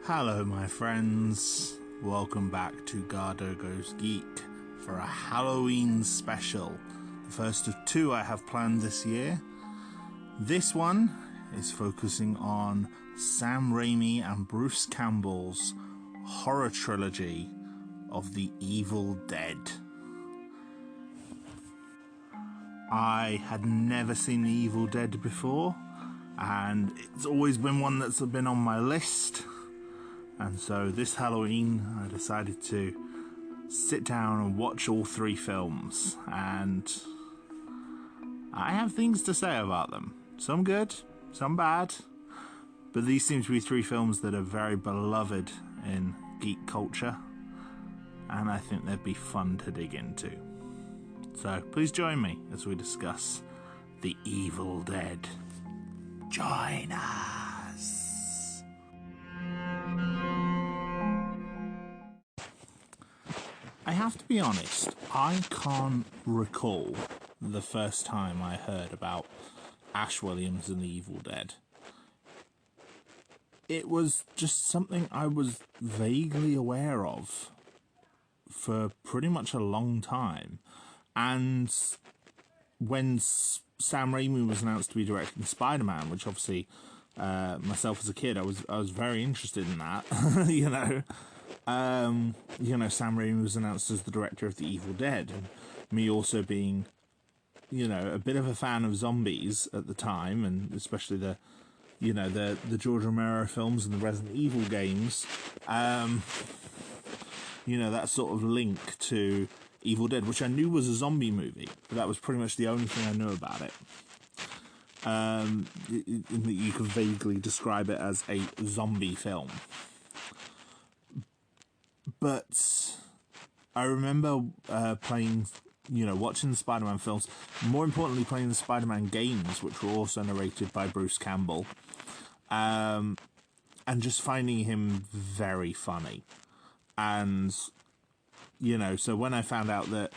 Hello my friends, welcome back to Garhdo Goes Geek for a Halloween special, the first of two I have planned this year. This one is focusing on Sam Raimi and Bruce Campbell's horror trilogy of The Evil Dead. I had never seen The Evil Dead before, and it's always been one that's been on my list. And so this Halloween I decided to sit down and watch all three films, and I have things to say about them. Some good, some bad, but these seem to be three films that are very beloved in geek culture, and I think they'd be fun to dig into. So please join me as we discuss The Evil Dead. Join us! I have to be honest, I can't recall the first time I heard about Ash Williams and The Evil Dead. It was just something I was vaguely aware of for pretty much a long time. And when Sam Raimi was announced to be directing Spider-Man, which obviously myself as a kid, I was very interested in that, you know. Sam Raimi was announced as the director of The Evil Dead, and me also being, a bit of a fan of zombies at the time, and especially the George Romero films and the Resident Evil games, that sort of link to Evil Dead, which I knew was a zombie movie, but that was pretty much the only thing I knew about it. In that you could vaguely describe it as a zombie film. But I remember watching the Spider-Man films, more importantly playing the Spider-Man games, which were also narrated by Bruce Campbell, and just finding him very funny. And, so when I found out that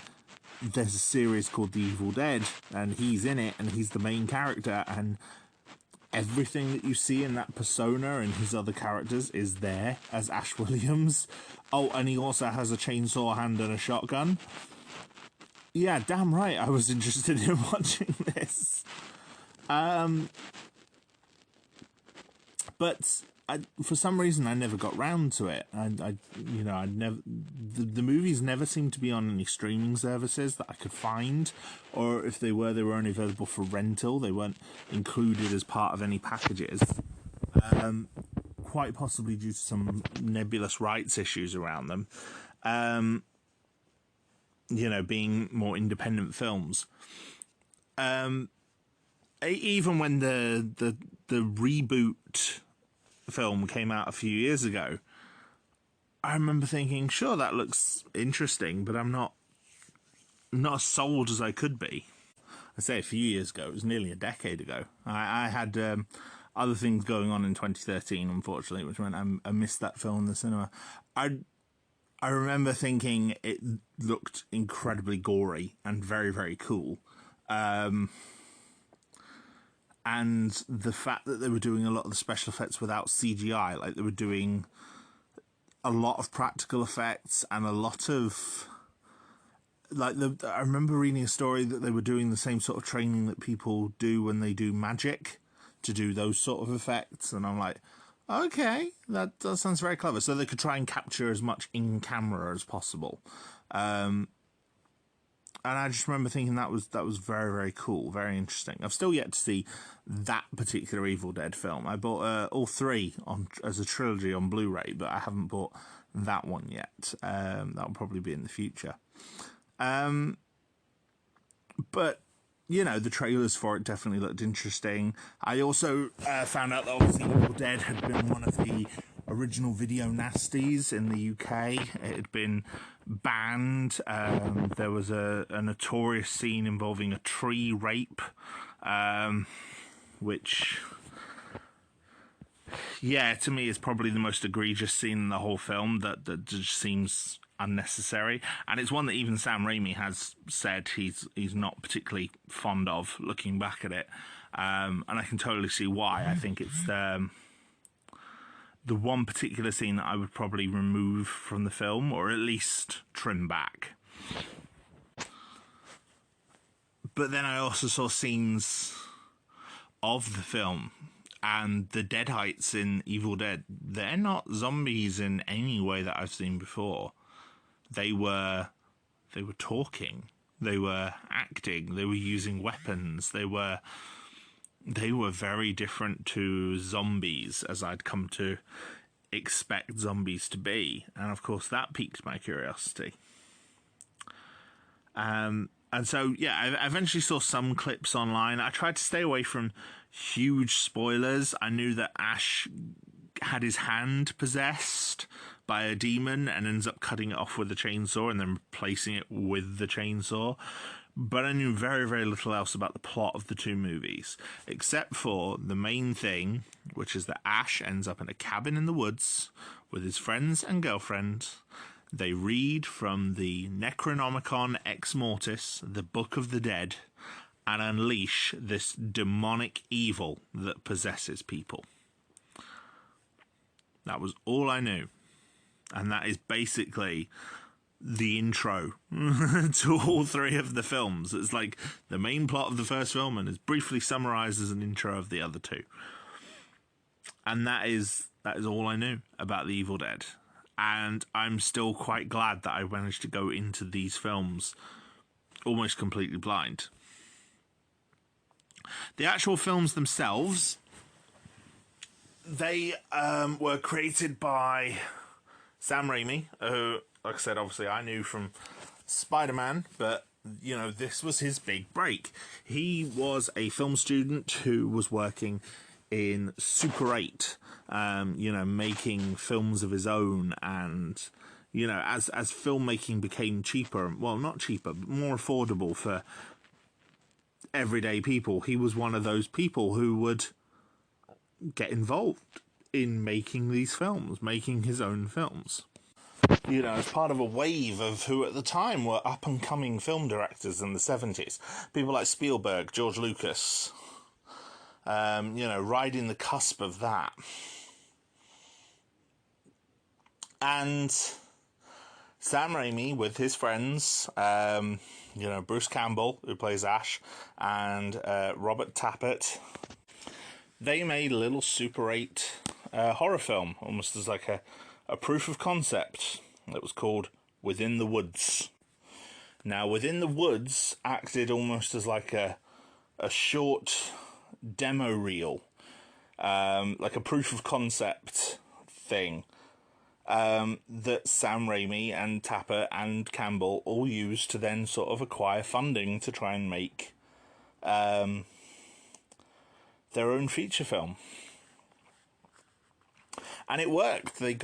there's a series called The Evil Dead, and he's in it, and he's the main character, and everything that you see in that persona and his other characters is there as Ash Williams. Oh, and he also has a chainsaw hand and a shotgun. Yeah, damn right, I was interested in watching this. But for some reason, I never got round to it. The movies never seemed to be on any streaming services that I could find, or if they were only available for rental. They weren't included as part of any packages. Quite possibly due to some nebulous rights issues around them. Being more independent films. Even when the reboot film came out a few years ago, I remember thinking, sure, that looks interesting, but I'm not as sold as I could be. I say a few years ago, it was nearly a decade ago. I had other things going on in 2013, unfortunately, which meant I missed that film in the cinema. I remember thinking it looked incredibly gory and very, very cool. And the fact that they were doing a lot of the special effects without CGI, like they were doing a lot of practical effects and a lot of, I remember reading a story that they were doing the same sort of training that people do when they do magic to do those sort of effects. And I'm like, okay, that sounds very clever. So they could try and capture as much in camera as possible. And I just remember thinking that was very, very cool, very interesting. I've still yet to see that particular Evil Dead film. I bought all three as a trilogy on Blu-ray, but I haven't bought that one yet. That'll probably be in the future. But, the trailers for it definitely looked interesting. I also found out that obviously Evil Dead had been one of the original video nasties in the UK. It had been banned. There was a notorious scene involving a tree rape, which, to me is probably the most egregious scene in the whole film that just seems unnecessary. And it's one that even Sam Raimi has said he's not particularly fond of, looking back at it. And I can totally see why. I think it's the one particular scene that I would probably remove from the film, or at least trim back. But then I also saw scenes of the film, and the Deadites in Evil Dead, they're not zombies in any way that I've seen before. They were talking, they were acting, they were using weapons, they were very different to zombies as I'd come to expect zombies to be. And of course that piqued my curiosity. And so, yeah, I eventually saw some clips online. I tried to stay away from huge spoilers. I knew that Ash had his hand possessed by a demon and ends up cutting it off with a chainsaw and then replacing it with the chainsaw. But I knew very, very little else about the plot of the two movies, except for the main thing, which is that Ash ends up in a cabin in the woods with his friends and girlfriend. They read from the Necronomicon Ex Mortis, the Book of the Dead, and unleash this demonic evil that possesses people. That was all I knew. And that is basically the intro to all three of the films. It's like the main plot of the first film and is briefly summarized as an intro of the other two. And that is all I knew about The Evil Dead. And I'm still quite glad that I managed to go into these films almost completely blind. The actual films themselves, they were created by Sam Raimi, who, like I said, obviously I knew from Spider-Man, but, you know, this was his big break. He was a film student who was working in Super 8, you know, making films of his own, and, you know, as filmmaking became cheaper, well, not cheaper, but more affordable for everyday people, he was one of those people who would get involved in making these films, making his own films. You know, as part of a wave of who at the time were up-and-coming film directors in the 70s. People like Spielberg, George Lucas, you know, riding the cusp of that. And Sam Raimi, with his friends, you know, Bruce Campbell, who plays Ash, and Robert Tappert, they made a little Super 8 horror film, almost as like a proof of concept, that was called Within the Woods. Now, Within the Woods acted almost as like a short demo reel, like a proof of concept thing, that Sam Raimi and Tapper and Campbell all used to then sort of acquire funding to try and make their own feature film. And it worked. They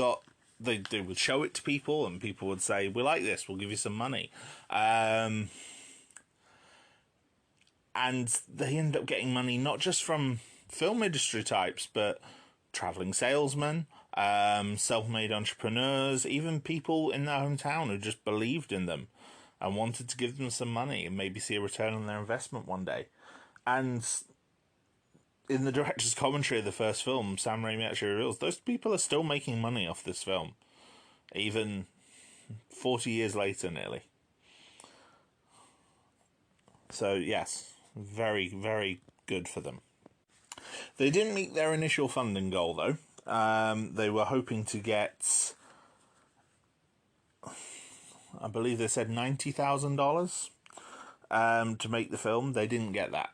would show it to people, and people would say, "We like this, we'll give you some money." And they ended up getting money not just from film industry types, but traveling salesmen, self-made entrepreneurs, even people in their hometown who just believed in them and wanted to give them some money and maybe see a return on their investment one day. And in the director's commentary of the first film, Sam Raimi actually reveals those people are still making money off this film, even 40 years later, nearly. So, yes, very, very good for them. They didn't meet their initial funding goal, though. They were hoping to get, I believe they said $90,000 to make the film. They didn't get that.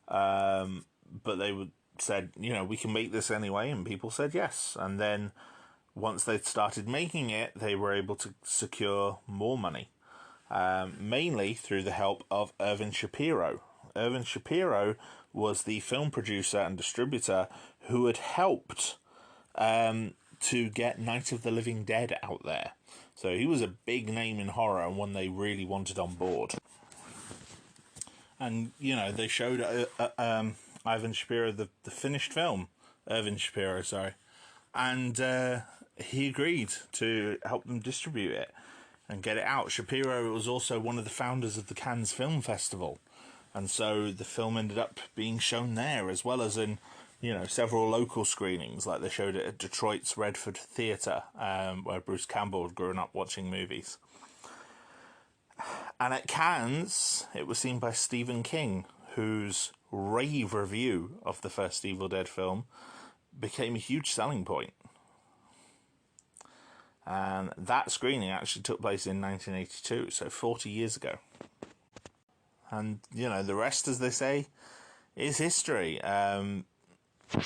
But they said, you know, we can make this anyway, and people said yes. And then once they started making it, they were able to secure more money, mainly through the help of Irvin Shapiro. Irvin Shapiro was the film producer and distributor who had helped to get Night of the Living Dead out there. So he was a big name in horror and one they really wanted on board. And, you know, they showed Ivan Shapiro the finished film. Irvin Shapiro, sorry. And he agreed to help them distribute it and get it out. Shapiro was also one of the founders of the Cannes Film Festival. And so the film ended up being shown there, as well as in several local screenings, like they showed it at Detroit's Redford Theatre, where Bruce Campbell had grown up watching movies. And at Cannes, it was seen by Stephen King, whose rave review of the first Evil Dead film became a huge selling point. And that screening actually took place in 1982, so 40 years ago. And, the rest, as they say, is history. The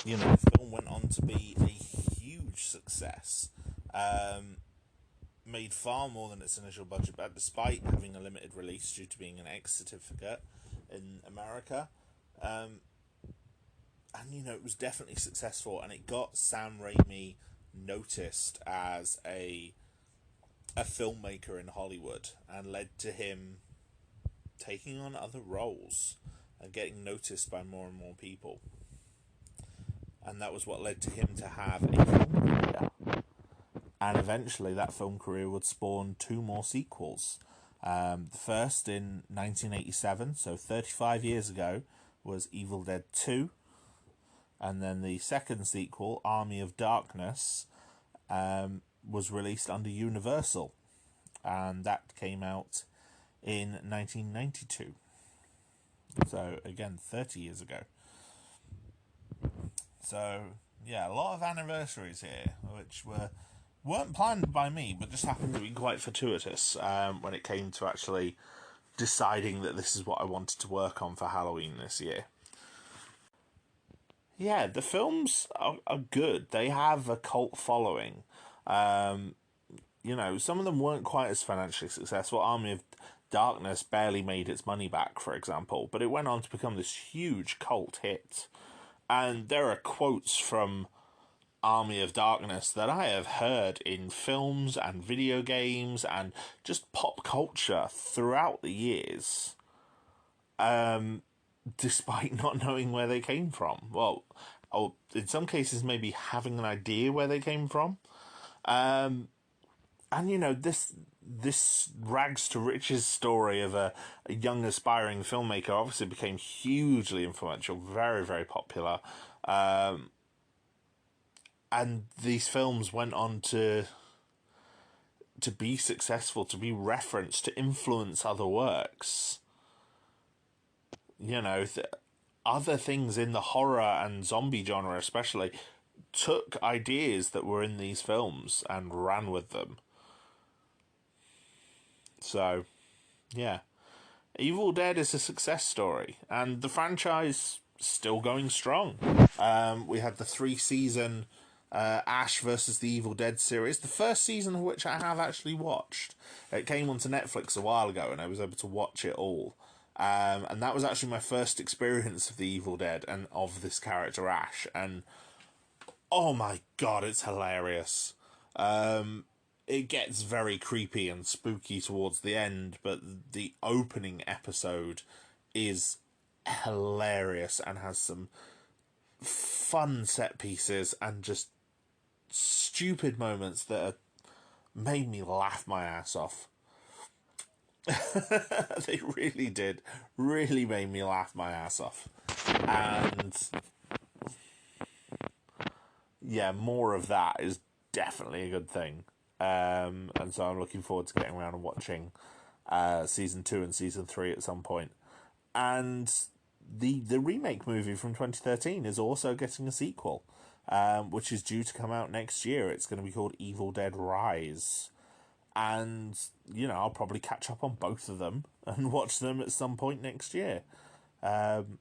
film went on to be a huge success. Made far more than its initial budget, but despite having a limited release due to being an X certificate in America. And, it was definitely successful, and it got Sam Raimi noticed as a filmmaker in Hollywood, and led to him taking on other roles and getting noticed by more and more people. And that was what led to him to have a film career. And eventually that film career would spawn 2 more sequels. The first in 1987, so 35 years ago, was Evil Dead 2. And then the second sequel, Army of Darkness, was released under Universal. And that came out in 1992. So, again, 30 years ago. So, yeah, a lot of anniversaries here, which weren't planned by me, but just happened to be quite fortuitous when it came to actually deciding that this is what I wanted to work on for Halloween this year. Yeah, the films are good. They have a cult following. Some of them weren't quite as financially successful. Army of Darkness barely made its money back, for example, but it went on to become this huge cult hit. And there are quotes from Army of Darkness that I have heard in films and video games and just pop culture throughout the years, despite not knowing where they came from. Well, in some cases maybe having an idea where they came from. And this rags to riches story of a young aspiring filmmaker obviously became hugely influential, very, very popular. And these films went on to be successful, to be referenced, to influence other works. Other things in the horror and zombie genre especially took ideas that were in these films and ran with them. So, yeah. Evil Dead is a success story, and the franchise still going strong. We had the 3-season Ash versus the Evil Dead series, the first season of which I have actually watched. It came onto Netflix a while ago, and I was able to watch it all. And that was actually my first experience of the Evil Dead and of this character Ash, and oh my god, it's hilarious. It gets very creepy and spooky towards the end, but the opening episode is hilarious and has some fun set pieces and just stupid moments that made me laugh my ass off. They really did. Really made me laugh my ass off. And yeah, more of that is definitely a good thing. And so I'm looking forward to getting around and watching season 2 and season 3 at some point. And the remake movie from 2013 is also getting a sequel, which is due to come out next year. It's going to be called Evil Dead Rise. And, I'll probably catch up on both of them and watch them at some point next year. And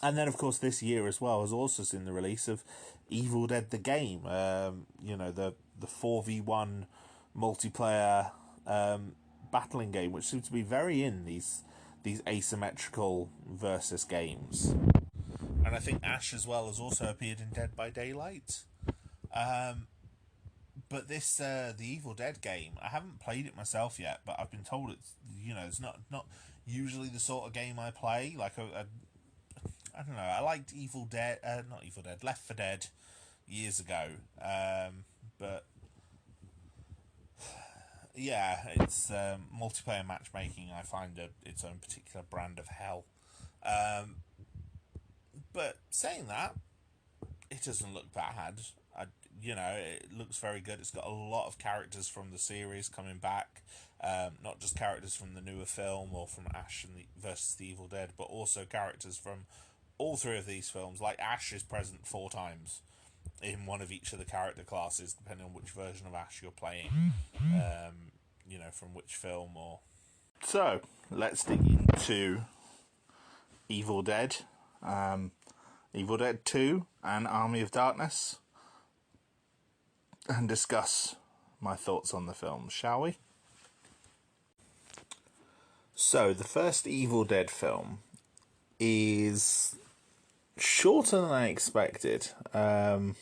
then, of course, this year as well has also seen the release of Evil Dead the Game. The 4v1 multiplayer battling game, which seems to be very in these asymmetrical versus games. And I think Ash as well has also appeared in Dead by Daylight. But this the Evil Dead game, I haven't played it myself yet, but I've been told it's not usually the sort of game I play. Like I don't know. I liked Left 4 Dead years ago, but yeah, it's multiplayer matchmaking. I find its own particular brand of hell. But saying that, it doesn't look bad. It looks very good. It's got a lot of characters from the series coming back, not just characters from the newer film or from Ash and versus the Evil Dead, but also characters from all three of these films. Like Ash is present 4 times in one of each of the character classes, depending on which version of Ash you're playing. From which film or. So let's dig into Evil Dead. Evil Dead 2 and Army of Darkness, and discuss my thoughts on the film, shall we? So, the first Evil Dead film is shorter than I expected. It's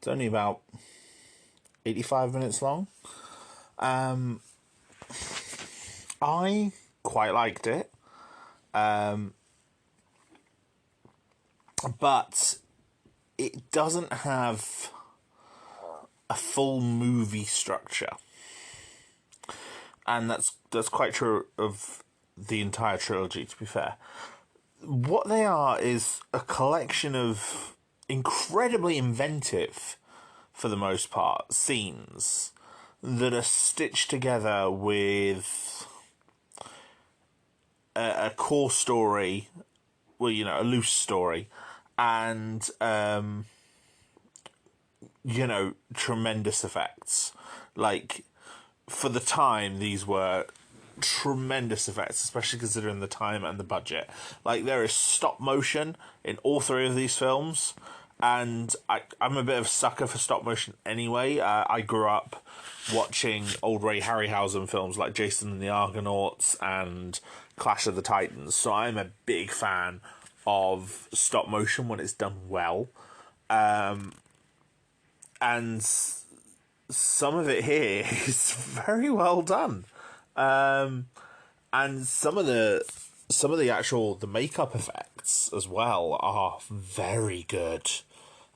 only about 85 minutes long. I quite liked it. But it doesn't have a full movie structure. And that's quite true of the entire trilogy, to be fair. What they are is a collection of incredibly inventive, for the most part, scenes that are stitched together with a core story, well, a loose story, and tremendous effects. Like, for the time, these were tremendous effects, especially considering the time and the budget. Like, there is stop motion in all three of these films, and I'm a bit of a sucker for stop motion anyway. I grew up watching old Ray Harryhausen films like Jason and the Argonauts and Clash of the Titans, so I'm a big fan of stop motion when it's done well. And some of it here is very well done. And some of the makeup effects as well are very good.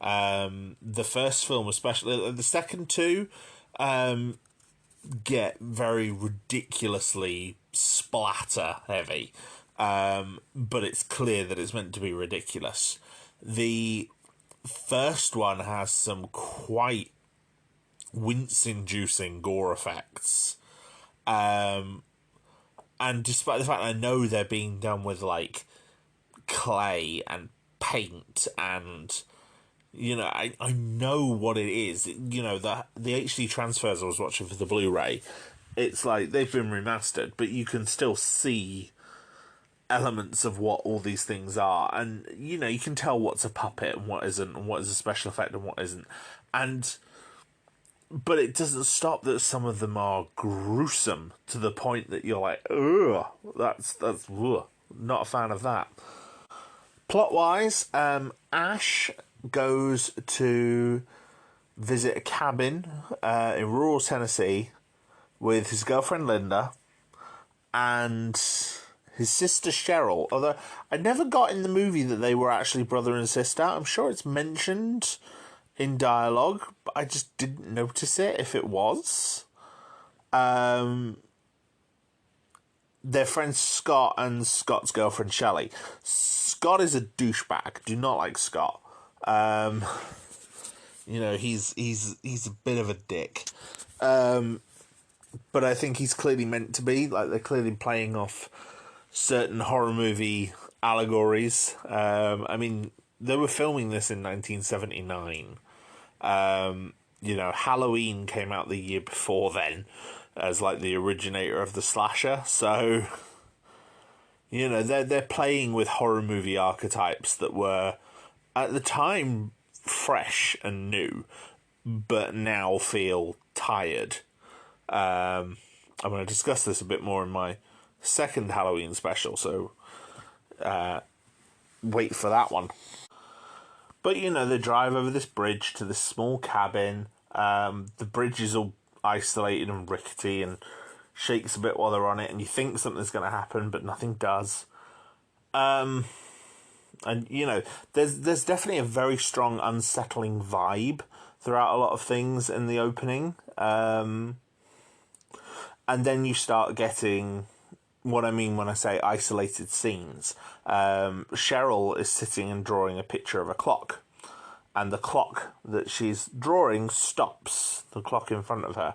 The first film especially, the second two get very ridiculously splatter heavy. But it's clear that it's meant to be ridiculous. The first one has some quite wince-inducing gore effects. And despite the fact I know they're being done with, like, clay and paint and, I know what it is. The HD transfers I was watching for the Blu-ray, it's like they've been remastered, but you can still see elements of what all these things are, and you can tell what's a puppet and what isn't, and what is a special effect and what isn't, but it doesn't stop that some of them are gruesome to the point that you're like, ugh, that's ugh, not a fan of that. Plot wise, Ash goes to visit a cabin in rural Tennessee with his girlfriend Linda and his sister Cheryl, although I never got in the movie that they were actually brother and sister. I'm sure it's mentioned in dialogue, but I just didn't notice it if it was. Their friends Scott and Scott's girlfriend Shelley. Scott is a douchebag. Do not like Scott. He's a bit of a dick. But I think he's clearly meant to be. Like, they're clearly playing off certain horror movie allegories. They were filming this in 1979. Halloween came out the year before then as, like, the originator of the slasher. So, they're playing with horror movie archetypes that were, at the time, fresh and new, but now feel tired. I'm going to discuss this a bit more in my second Halloween special, so wait for that one. But, they drive over this bridge to this small cabin. The bridge is all isolated and rickety and shakes a bit while they're on it, and you think something's going to happen, but nothing does. And, there's definitely a very strong unsettling vibe throughout a lot of things in the opening. And then you start getting what I mean when I say isolated scenes. Cheryl is sitting and drawing a picture of a clock, and the clock that she's drawing stops, the clock in front of her,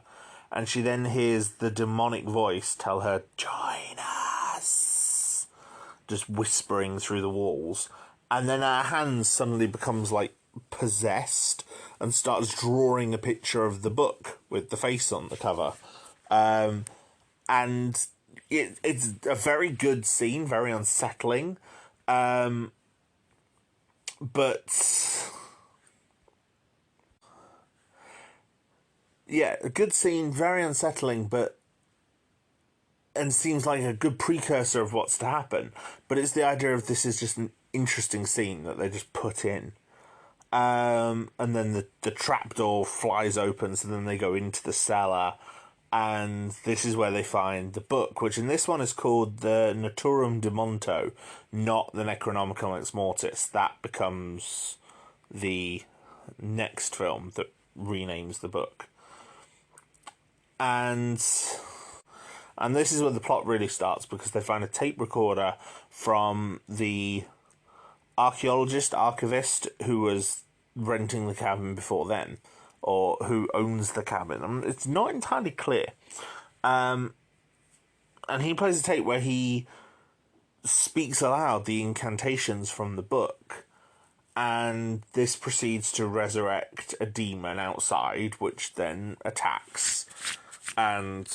and she then hears the demonic voice tell her, "Join us," just whispering through the walls, and then her hand suddenly becomes like possessed and starts drawing a picture of the book with the face on the cover. And it's a very good scene, very unsettling, but yeah, a good scene, very unsettling, and seems like a good precursor of what's to happen. But it's the idea of this is just an interesting scene that they just put in. And then the trapdoor flies open, so then they go into the cellar, and this is where they find the book, which in this one is called the Naturum de Monto, not the Necronomicon Ex Mortis. That becomes the next film that renames the book. And this is where the plot really starts, because they find a tape recorder from the archivist who was renting the cabin before then, or who owns the cabin. It's not entirely clear. And he plays a tape where he speaks aloud the incantations from the book, and this proceeds to resurrect a demon outside, which then attacks and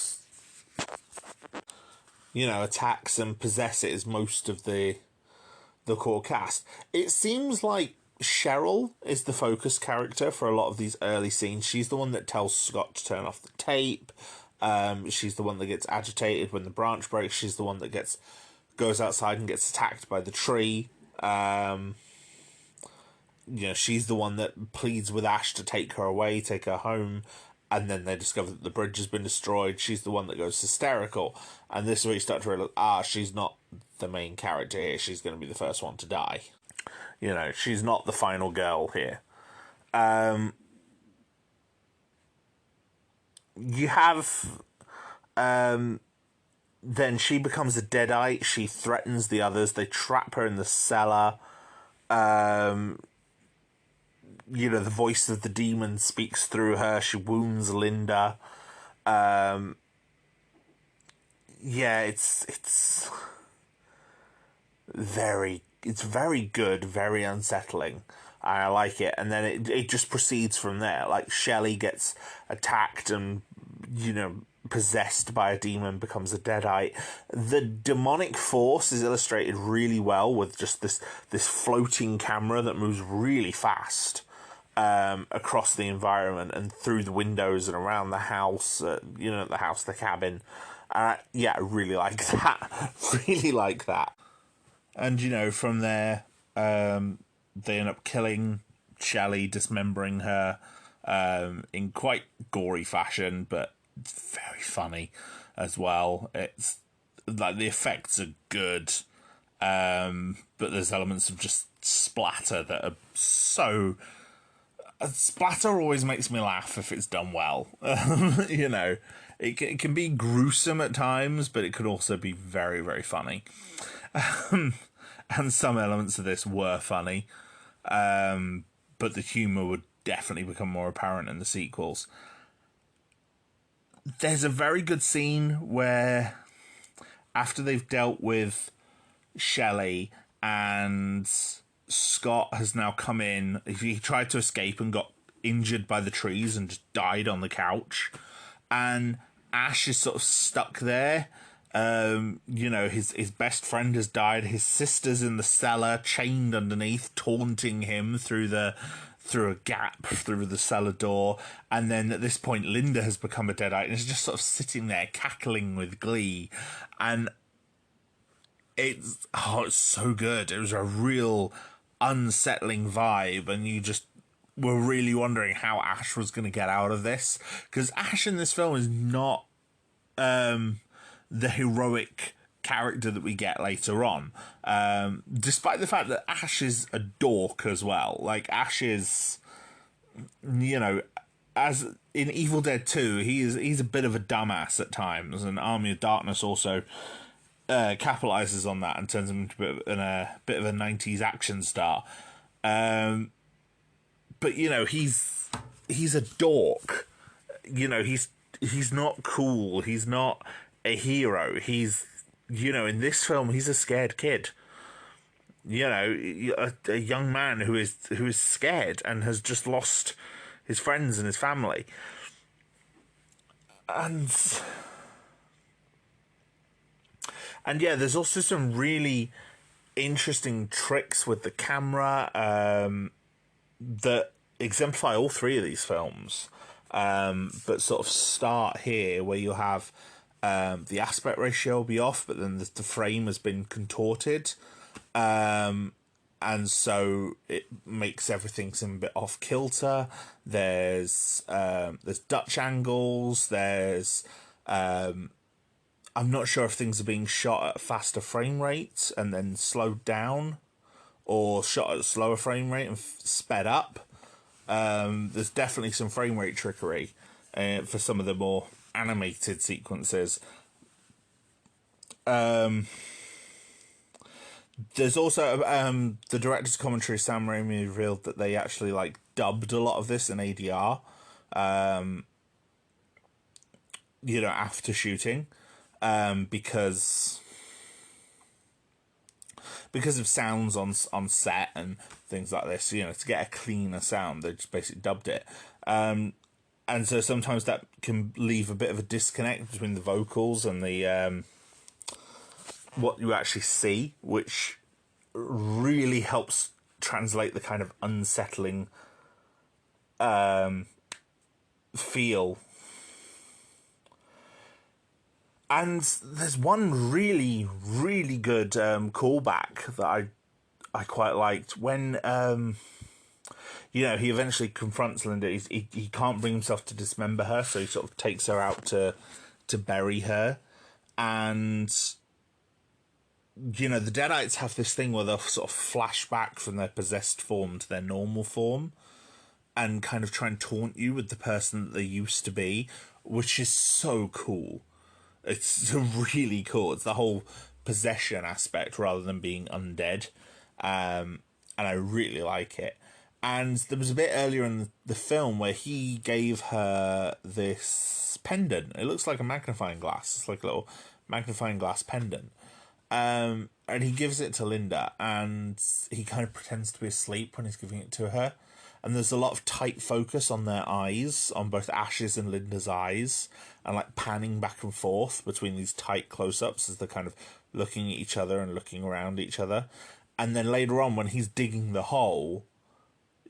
possesses most of the core cast. It seems like Cheryl is the focus character for a lot of these early scenes. She's the one that tells Scott to turn off the tape. She's the one that gets agitated when the branch breaks. She's the one that goes outside and gets attacked by the tree. She's the one that pleads with Ash to take her away, take her home, and then they discover that the bridge has been destroyed. She's the one that goes hysterical, and this is where you start to realize, she's not the main character here. She's going to be the first one to die. She's not the final girl here. You have... then she becomes a Deadite. She threatens the others. They trap her in the cellar. The voice of the demon speaks through her. She wounds Linda. It's very good, very unsettling. I like it. And then it just proceeds from there. Like, Shelley gets attacked and, possessed by a demon, becomes a Deadite. The demonic force is illustrated really well with just this floating camera that moves really fast across the environment and through the windows and around the house, the cabin. I really like that. Really like that. And, from there, they end up killing Shelley, dismembering her in quite gory fashion, but it's very funny as well. It's like the effects are good, but there's elements of just splatter that are so... Splatter always makes me laugh if it's done well. It can be gruesome at times, but it could also be very, very funny. And some elements of this were funny, but the humour would definitely become more apparent in the sequels. There's a very good scene where, after they've dealt with Shelley and Scott has now come in, he tried to escape and got injured by the trees and just died on the couch, and Ash is sort of stuck there. His best friend has died. His sister's in the cellar, chained underneath, taunting him through a gap through the cellar door. And then at this point, Linda has become a Deadite and is just sort of sitting there cackling with glee. And it's so good. It was a real unsettling vibe, and you just were really wondering how Ash was going to get out of this, because Ash in this film is not the heroic character that we get later on, despite the fact that Ash is a dork as well. Like, Ash is, as in Evil Dead 2, he's a bit of a dumbass at times, and Army of Darkness also capitalizes on that and turns him into a bit of a 90s action star. But he's a dork. He's not cool. He's not a hero. He's in this film he's a scared kid. A young man who is scared and has just lost his friends and his family. And yeah, there's also some really interesting tricks with the camera that exemplify all three of these films, but sort of start here where you have the aspect ratio will be off, but then the frame has been contorted, and so it makes everything seem a bit off kilter. There's Dutch angles. There's I'm not sure if things are being shot at a faster frame rate and then slowed down, or shot at a slower frame rate and sped up. There's definitely some frame rate trickery for some of the more animated sequences. There's also the director's commentary. Sam Raimi revealed that they actually dubbed a lot of this in ADR, after shooting, because of sounds on set and things like this. To get a cleaner sound, they just basically dubbed it. And so sometimes that can leave a bit of a disconnect between the vocals and the what you actually see, which really helps translate the kind of unsettling feel. And there's one really, really good callback that I quite liked when he eventually confronts Linda. He can't bring himself to dismember her, so he sort of takes her out to bury her. And the Deadites have this thing where they'll sort of flash back from their possessed form to their normal form and kind of try and taunt you with the person that they used to be, which is so cool. It's really cool. It's the whole possession aspect rather than being undead. And I really like it. And there was a bit earlier in the film where he gave her this pendant. It looks like a magnifying glass. It's like a little magnifying glass pendant. And he gives it to Linda, and he kind of pretends to be asleep when he's giving it to her. And there's a lot of tight focus on their eyes, on both Ash's and Linda's eyes, and panning back and forth between these tight close-ups as they're kind of looking at each other and looking around each other. And then later on, when he's digging the hole,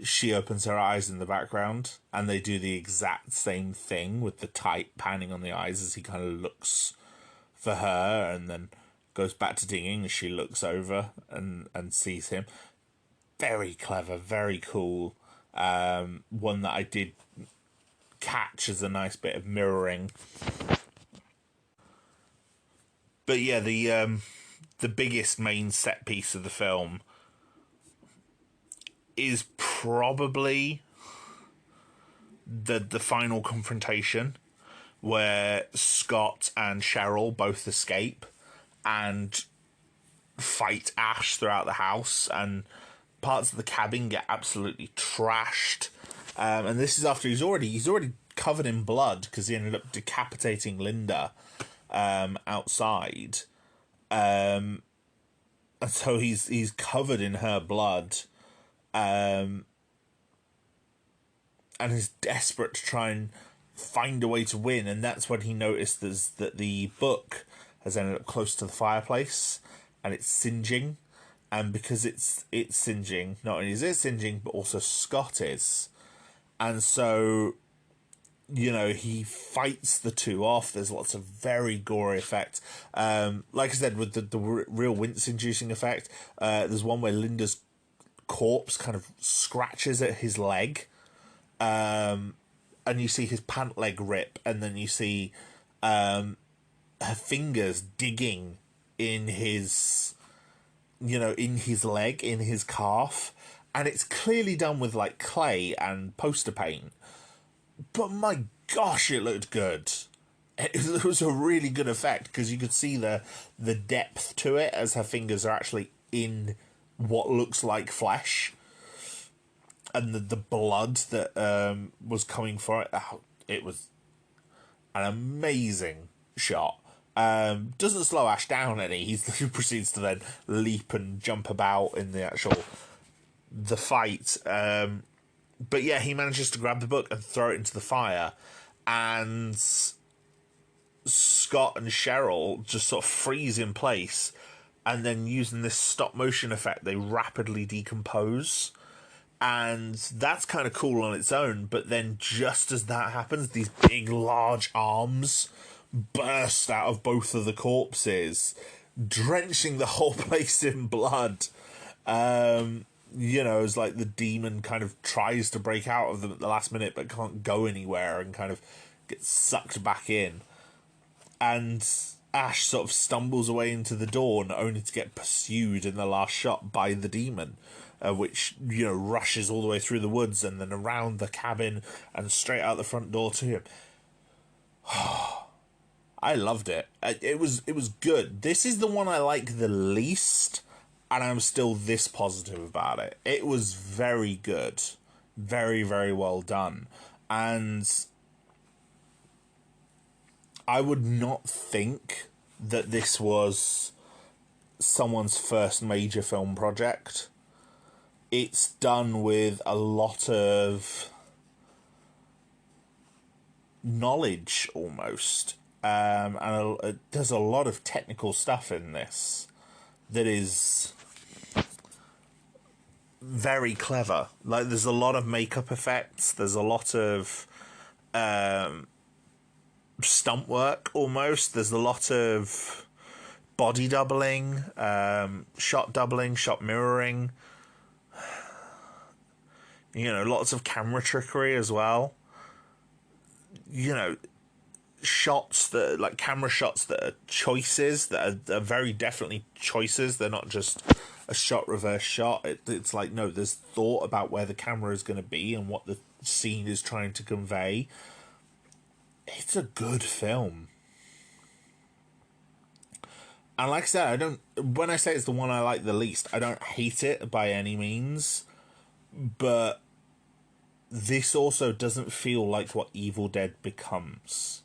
she opens her eyes in the background, and they do the exact same thing with the tight panning on the eyes as he kind of looks for her, and then goes back to digging as she looks over and sees him. Very clever, very cool. One that I did catch as a nice bit of mirroring. But yeah, the biggest main set piece of the film is probably the final confrontation where Scott and Cheryl both escape and fight Ash throughout the house, and parts of the cabin get absolutely trashed. And this is after he's already covered in blood because he ended up decapitating Linda outside. And so he's covered in her blood, and is desperate to try and find a way to win. And that's when he noticed that the book has ended up close to the fireplace, and it's singeing. And because it's singeing, not only is it singeing, but also Scott is. And so, he fights the two off. There's lots of very gory effects. Like I said, with the real wince-inducing effect, there's one where Linda's corpse kind of scratches at his leg. And you see his pant leg rip, and then you see her fingers digging in his leg, in his calf, and it's clearly done with clay and poster paint, but my gosh, it looked good. it was a really good effect because you could see the depth to it as her fingers are actually in what looks like flesh, and the blood that was coming for it. Oh, it was an amazing shot. Doesn't slow Ash down any. He proceeds to then leap and jump about in the fight. But yeah, he manages to grab the book and throw it into the fire, and Scott and Cheryl just sort of freeze in place, and then using this stop motion effect, they rapidly decompose. And that's kind of cool on its own, but then just as that happens, these big, large arms burst out of both of the corpses, drenching the whole place in blood. It's like the demon kind of tries to break out of them at the last minute, but can't go anywhere and kind of gets sucked back in. And Ash sort of stumbles away into the dawn, only to get pursued in the last shot by the demon. Which, rushes all the way through the woods and then around the cabin and straight out the front door to him. I loved it. It was good. This is the one I like the least, and I'm still this positive about it. It was very good. Very, very well done. And I would not think that this was someone's first major film project. It's done with a lot of knowledge, almost. And there's a lot of technical stuff in this that is very clever. Like, there's a lot of makeup effects. There's a lot of stunt work, almost. There's a lot of body doubling, shot mirroring. Lots of camera trickery as well. Shots that camera shots that are choices, that are very definitely choices. They're not just a shot reverse shot. It's like, no, there's thought about where the camera is going to be and what the scene is trying to convey. It's a good film. And like I said, when I say it's the one I like the least, I don't hate it by any means. But this also doesn't feel like what Evil Dead becomes.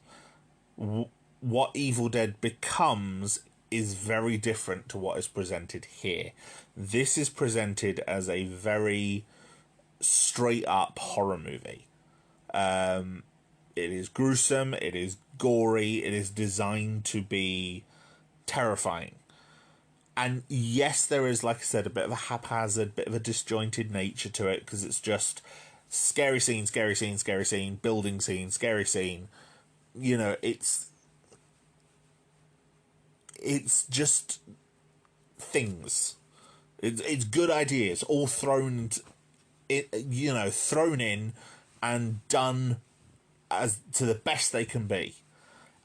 What Evil Dead becomes is very different to what is presented here. This is presented as a very straight-up horror movie. It is gruesome, it is gory, it is designed to be terrifying. And yes, there is, like I said, a bit of a haphazard, bit of a disjointed nature to it, because it's just scary scene, scary scene, scary scene, building scene, scary scene. It's just things. It's good ideas, all thrown in and done as to the best they can be.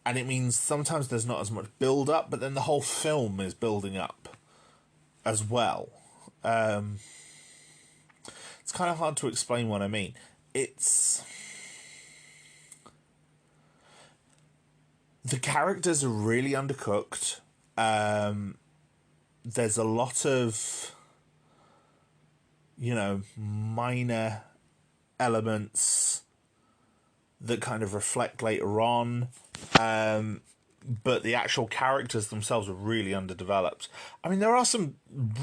And it means sometimes there's not as much build up, but then the whole film is building up as well. It's kind of hard to explain what I mean. The characters are really undercooked. There's a lot of, minor elements that kind of reflect later on. But the actual characters themselves are really underdeveloped. I mean, there are some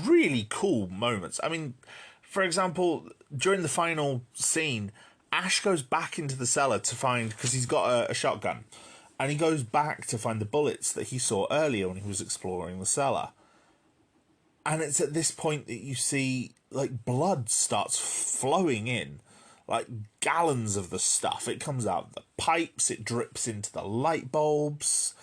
really cool moments. I mean, for example, during the final scene, Ash goes back into the cellar to find, because he's got a shotgun, and he goes back to find the bullets that he saw earlier when he was exploring the cellar. And it's at this point that you see, blood starts flowing in. Gallons of the stuff. It comes out of the pipes, it drips into the light bulbs,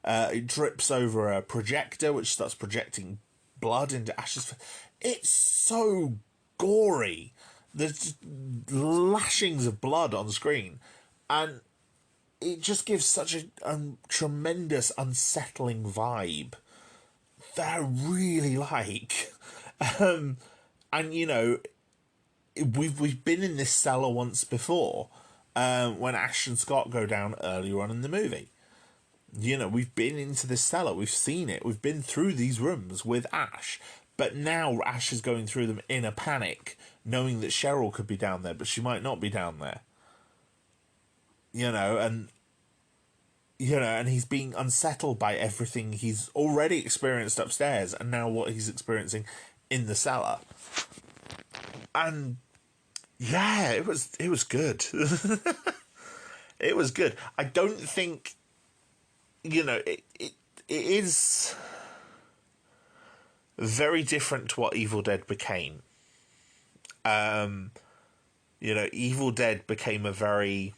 it drips over a projector, which starts projecting blood into Ash's face. It's so gory. There's lashings of blood on screen, and it just gives such a tremendous unsettling vibe that I really like. We've been in this cellar once before, when Ash and Scott go down earlier on in the movie. You know, we've been into this cellar, we've seen it, we've been through these rooms with Ash, but now Ash is going through them in a panic, knowing that Cheryl could be down there, but she might not be down there. You know, and he's being unsettled by everything he's already experienced upstairs, and now what he's experiencing in the cellar. And yeah, it was good. It was good. I don't think, it is very different to what Evil Dead became. Evil Dead became a very,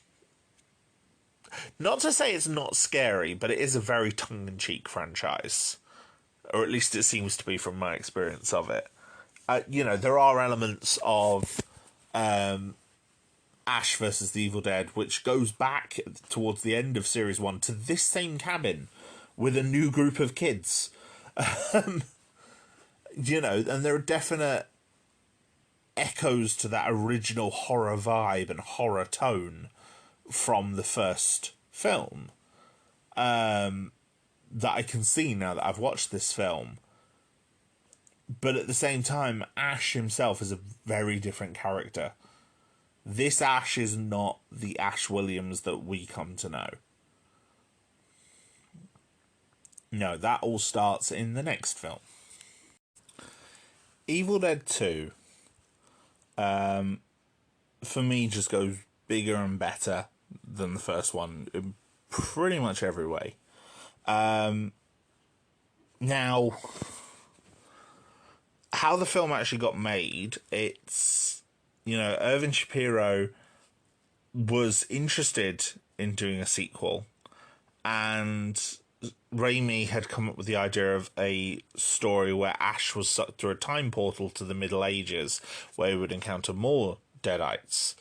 not to say it's not scary, but it is a very tongue-in-cheek franchise. Or at least it seems to be from my experience of it. There are elements of Ash versus the Evil Dead, which goes back towards the end of Series 1 to this same cabin with a new group of kids. And there are definite echoes to that original horror vibe and horror tone from the first film that I can see now that I've watched this film. But at the same time, Ash himself is a very different character. This Ash is not the Ash Williams that we come to know. No, that all starts in the next film. Evil Dead 2, for me, just goes bigger and better than the first one in pretty much every way. Now, how the film actually got made, it's, Irvin Shapiro was interested in doing a sequel, and Raimi had come up with the idea of a story where Ash was sucked through a time portal to the Middle Ages, where he would encounter more Deadites.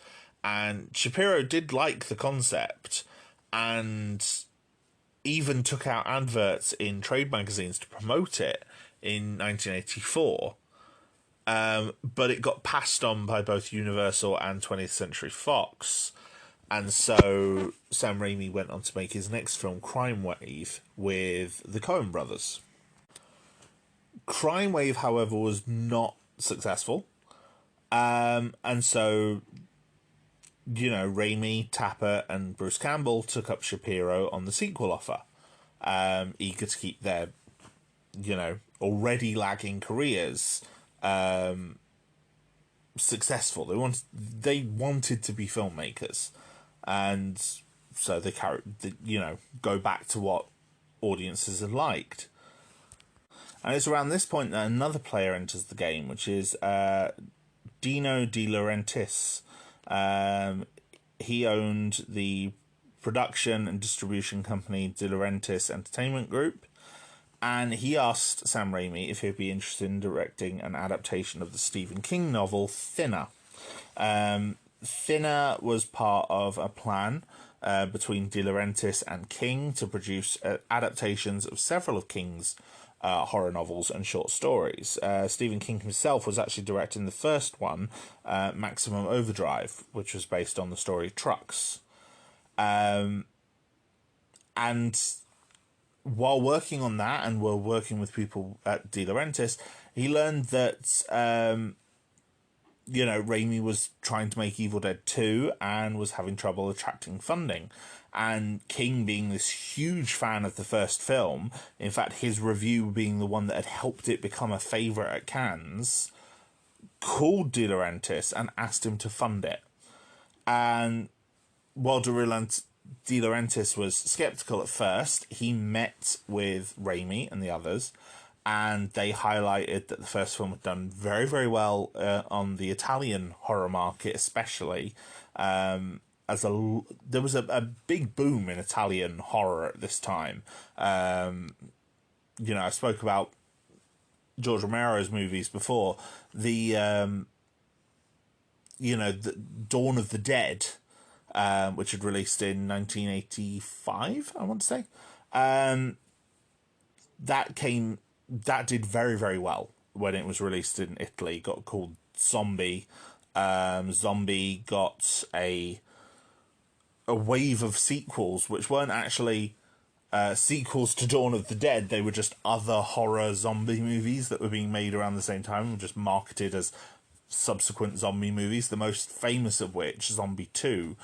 And Shapiro did like the concept, and even took out adverts in trade magazines to promote it in 1984. But it got passed on by both Universal and 20th Century Fox. And so Sam Raimi went on to make his next film, Crime Wave, with the Coen brothers. Crime Wave, however, was not successful. And so, Raimi, Tapper, and Bruce Campbell took up Shapiro on the sequel offer, eager to keep their, already lagging careers successful. They wanted to be filmmakers, and so they go back to what audiences had liked. And it's around this point that another player enters the game, which is Dino De Laurentiis. He owned the production and distribution company De Laurentiis Entertainment Group, and he asked Sam Raimi if he'd be interested in directing an adaptation of the Stephen King novel Thinner. Thinner was part of a plan between De Laurentiis and King to produce adaptations of several of King's horror novels and short stories. Stephen King himself was actually directing the first one, Maximum Overdrive, which was based on the story Trucks. And while working on that, and while working with people at De Laurentiis, he learned that Raimi was trying to make Evil Dead 2 and was having trouble attracting funding. And King, being this huge fan of the first film, in fact, his review being the one that had helped it become a favourite at Cannes, called De Laurentiis and asked him to fund it. And while De Laurentiis was sceptical at first, he met with Raimi and the others, and they highlighted that the first film had done very, very well on the Italian horror market, especially. There was a big boom in Italian horror at this time. I spoke about George Romero's movies before. The Dawn of the Dead, which had released in 1985, I want to say. That did very, very well when it was released in Italy. Got called Zombie. Zombie got a wave of sequels, which weren't actually sequels to Dawn of the Dead. They were just other horror zombie movies that were being made around the same time and just marketed as subsequent zombie movies, the most famous of which, Zombie 2,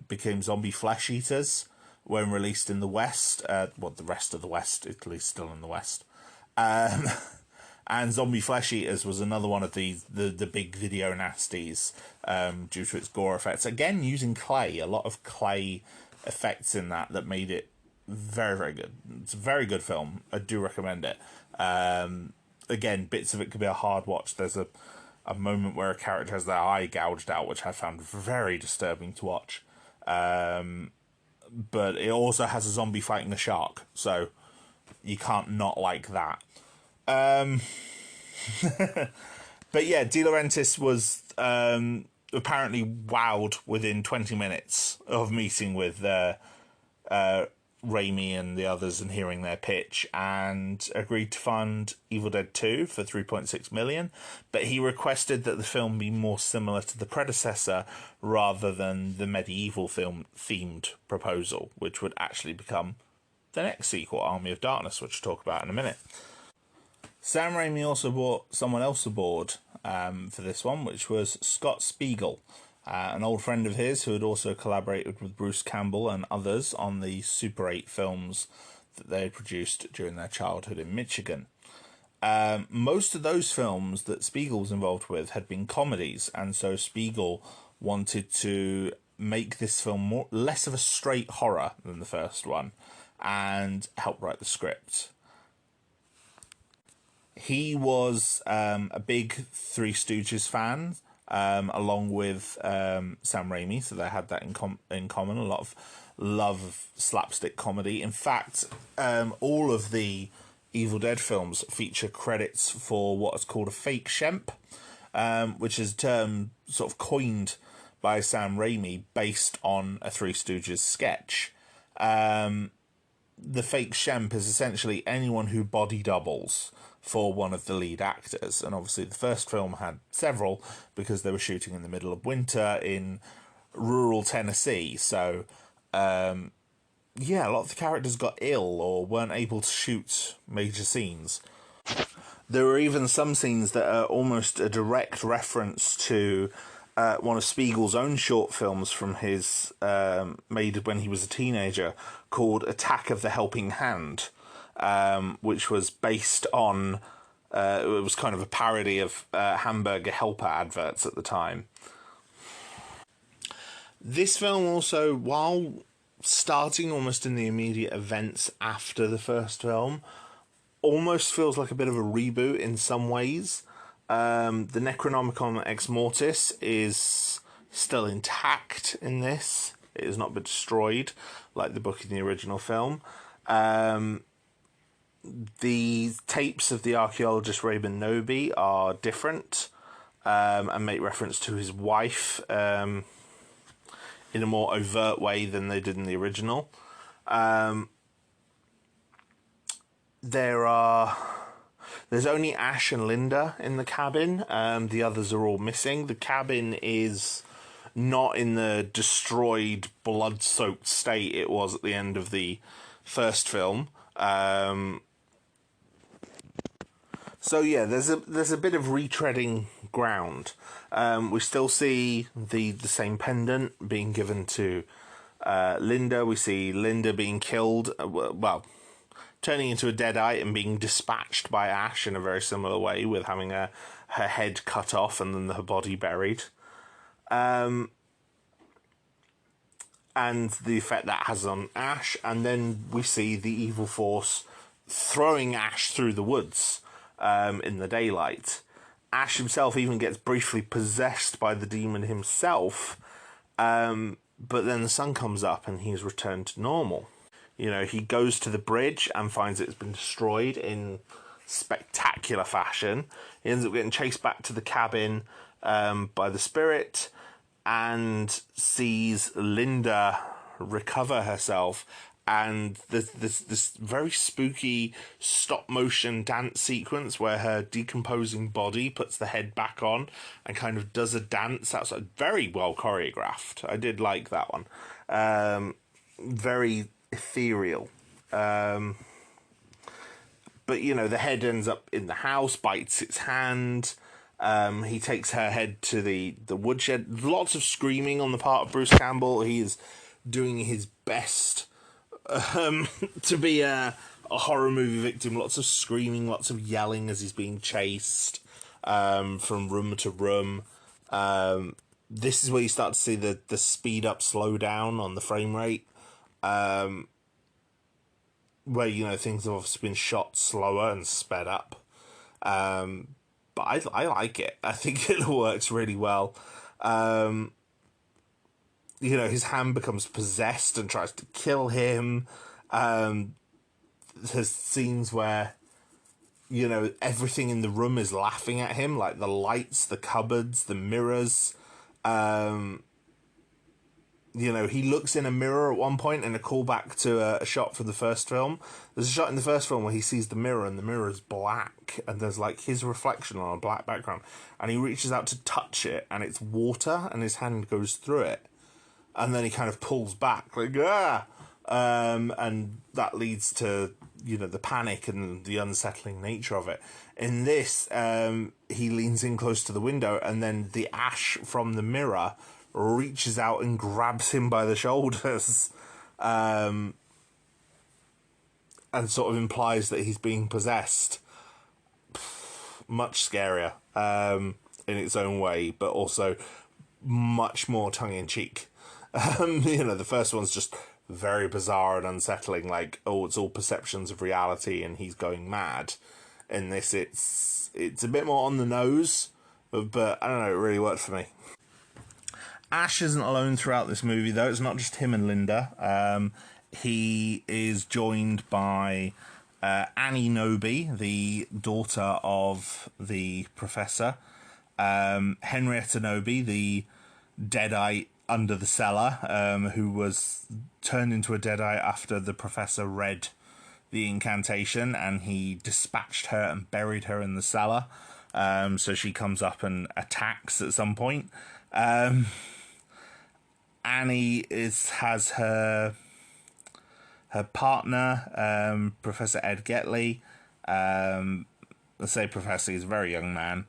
became Zombie Flesh Eaters when released in the West. The rest of the West, Italy's still in the West. And Zombie Flesh Eaters was another one of the big video nasties due to its gore effects. Again, using clay, a lot of clay effects in that made it very, very good. It's a very good film. I do recommend it. Again, bits of it could be a hard watch. There's a moment where a character has their eye gouged out, which I found very disturbing to watch. But it also has a zombie fighting a shark, so you can't not like that. But yeah, De Laurentiis was apparently wowed within 20 minutes of meeting with Raimi and the others and hearing their pitch, and agreed to fund Evil Dead 2 for $3.6 million, but he requested that the film be more similar to the predecessor rather than the medieval film themed proposal, which would actually become the next sequel, Army of Darkness, which we'll talk about in a minute. Sam Raimi also brought someone else aboard for this one, which was Scott Spiegel, an old friend of his who had also collaborated with Bruce Campbell and others on the Super 8 films that they had produced during their childhood in Michigan. Most of those films that Spiegel was involved with had been comedies, and so Spiegel wanted to make this film less of a straight horror than the first one, and help write the script. He was a big Three Stooges fan, along with Sam Raimi, so they had that in common. A lot of love of slapstick comedy. In fact, all of the Evil Dead films feature credits for what is called a fake shemp, which is a term sort of coined by Sam Raimi based on a Three Stooges sketch. The fake shemp is essentially anyone who body doubles for one of the lead actors, and obviously the first film had several because they were shooting in the middle of winter in rural Tennessee, so a lot of the characters got ill or weren't able to shoot major scenes. There were even some scenes that are almost a direct reference to one of Spiegel's own short films from his made when he was a teenager, called Attack of the Helping Hand, which was based on it was kind of a parody of hamburger helper adverts at the time. This film also, while starting almost in the immediate events after the first film, almost feels like a bit of a reboot in some ways. The Necronomicon Ex Mortis is still intact in this. It has not been destroyed like the book in the original film. The tapes of the archaeologist Raven Noby are different and make reference to his wife in a more overt way than they did in the original. There's only Ash and Linda in the cabin. The others are all missing. The cabin is not in the destroyed, blood-soaked state it was at the end of the first film. So yeah, there's a bit of retreading ground. We still see the same pendant being given to Linda. We see Linda being killed, turning into a Deadite and being dispatched by Ash in a very similar way, with having her head cut off and then her body buried. And the effect that has on Ash. And then we see the evil force throwing Ash through the woods in the daylight. Ash himself even gets briefly possessed by the demon himself, but then the sun comes up and he's returned to normal. You know, he goes to the bridge and finds it's been destroyed in spectacular fashion. He ends up getting chased back to the cabin by the spirit and sees Linda recover herself, and this very spooky stop-motion dance sequence where her decomposing body puts the head back on and kind of does a dance outside. Very well choreographed. I did like that one. Very ethereal. But, you know, the head ends up in the house, bites its hand. He takes her head to the woodshed. Lots of screaming on the part of Bruce Campbell. He is doing his best to be a horror movie victim. Lots of screaming, lots of yelling as he's being chased from room to room. This is where you start to see the speed up, slow down on the frame rate. Where, you know, things have obviously been shot slower and sped up. But I like it. I think it works really well. You know, his hand becomes possessed and tries to kill him. There's scenes where, you know, everything in the room is laughing at him, like the lights, the cupboards, the mirrors. You know, he looks in a mirror at one point in a callback to a shot from the first film. There's a shot in the first film where he sees the mirror and the mirror is black and there's like his reflection on a black background, and he reaches out to touch it and it's water and his hand goes through it, and then he kind of pulls back like, ah! And that leads to, you know, the panic and the unsettling nature of it. In this, he leans in close to the window and then the ash from the mirror reaches out and grabs him by the shoulders, and sort of implies that he's being possessed. Much scarier in its own way, but also much more tongue-in-cheek. You know, the first one's just very bizarre and unsettling, like, oh, it's all perceptions of reality and he's going mad. In this, it's a bit more on the nose, but I don't know, it really worked for me. Ash isn't alone throughout this movie, though. It's not just him and Linda. He is joined by Annie Noby, the daughter of the professor, Henrietta Noby, the Deadite under the cellar, who was turned into a Deadite after the professor read the incantation, and he dispatched her and buried her in the cellar. So she comes up and attacks at some point. Annie has her partner, Professor Ed Getley. Let's say Professor, he's a very young man.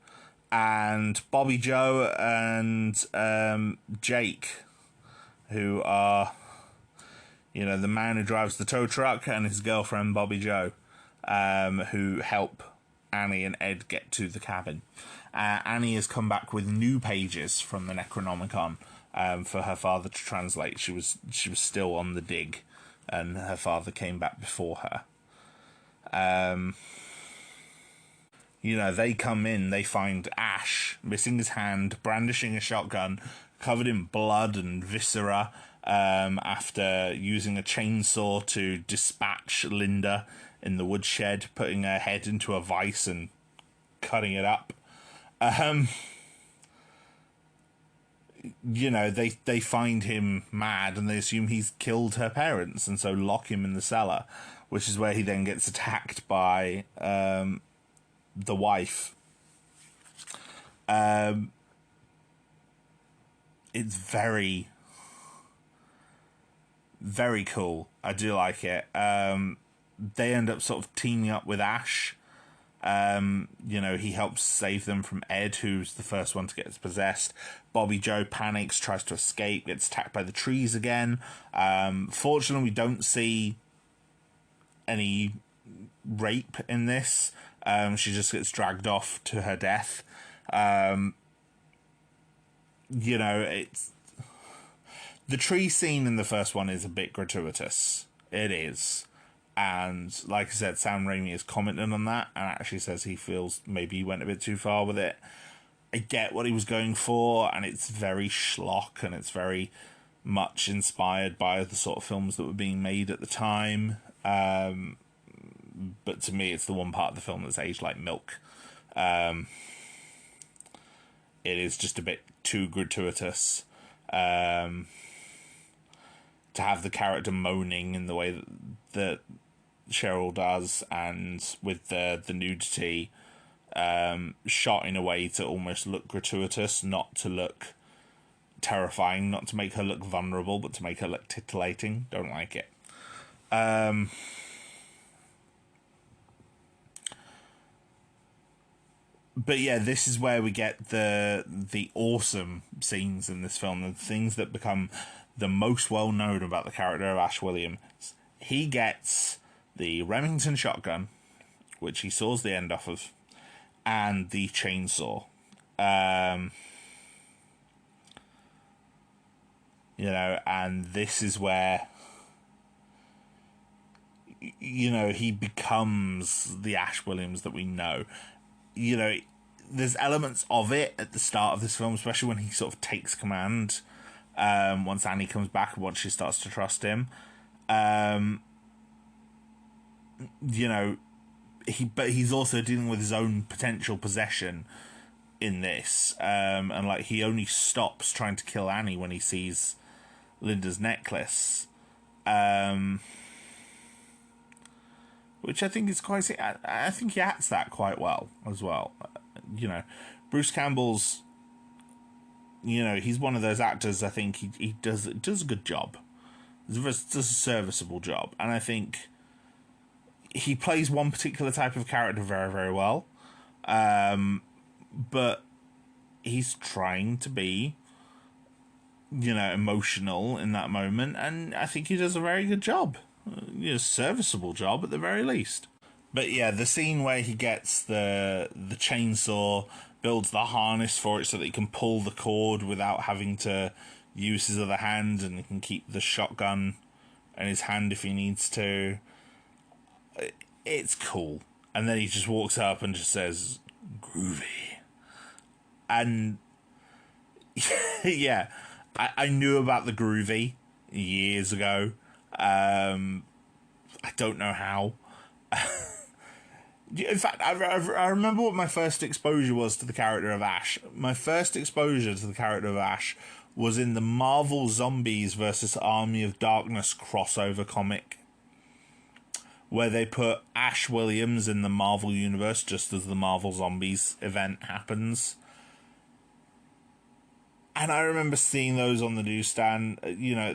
And Bobby Joe and Jake, who are, you know, the man who drives the tow truck and his girlfriend Bobby Joe, who help Annie and Ed get to the cabin. Annie has come back with new pages from the Necronomicon for her father to translate. She was still on the dig, and her father came back before her. You know, they come in, they find Ash missing his hand, brandishing a shotgun, covered in blood and viscera, after using a chainsaw to dispatch Linda in the woodshed, putting her head into a vice and cutting it up. You know, they find him mad and they assume he's killed her parents, and so lock him in the cellar, which is where he then gets attacked by the wife. It's very, very cool. I do like it. They end up sort of teaming up with Ash. You know, he helps save them from Ed, who's the first one to get possessed. Bobby Joe panics, tries to escape, gets attacked by the trees again. Fortunately, we don't see any rape in this. She just gets dragged off to her death. You know, it's... The tree scene in the first one is a bit gratuitous. It is. And like I said, Sam Raimi has commented on that and actually says he feels maybe he went a bit too far with it. I get what he was going for, and it's very schlock, and it's very much inspired by the sort of films that were being made at the time. But to me, it's the one part of the film that's aged like milk. It is just a bit too gratuitous. To have the character moaning in the way that Cheryl does, and with the nudity shot in a way to almost look gratuitous, not to look terrifying, not to make her look vulnerable, but to make her look titillating. Don't like it. But yeah, this is where we get the awesome scenes in this film, the things that become the most well known about the character of Ash Williams. He gets the Remington shotgun, which he saws the end off of, and the chainsaw. You know, and this is where, you know, he becomes the Ash Williams that we know. You know, there's elements of it at the start of this film, especially when he sort of takes command, once Annie comes back and once she starts to trust him. You know, but he's also dealing with his own potential possession in this. And like, he only stops trying to kill Annie when he sees Linda's necklace. Which I think is quite... I think he acts that quite well as well. You know, Bruce Campbell's... You know, he's one of those actors, I think he does a good job. Does a serviceable job. And I think he plays one particular type of character very, very well. But he's trying to be, you know, emotional in that moment. And I think he does a very good job. You know, serviceable job at the very least. But yeah, the scene where he gets the chainsaw, builds the harness for it so that he can pull the cord without having to use his other hand, and he can keep the shotgun in his hand if he needs to. It's cool. And then he just walks up and just says, groovy. And yeah, I knew about the groovy years ago. I don't know how. In fact, I remember what my first exposure was to the character of Ash. My first exposure to the character of Ash was in the Marvel Zombies vs. Army of Darkness crossover comic, where they put Ash Williams in the Marvel Universe just as the Marvel Zombies event happens. And I remember seeing those on the newsstand, you know,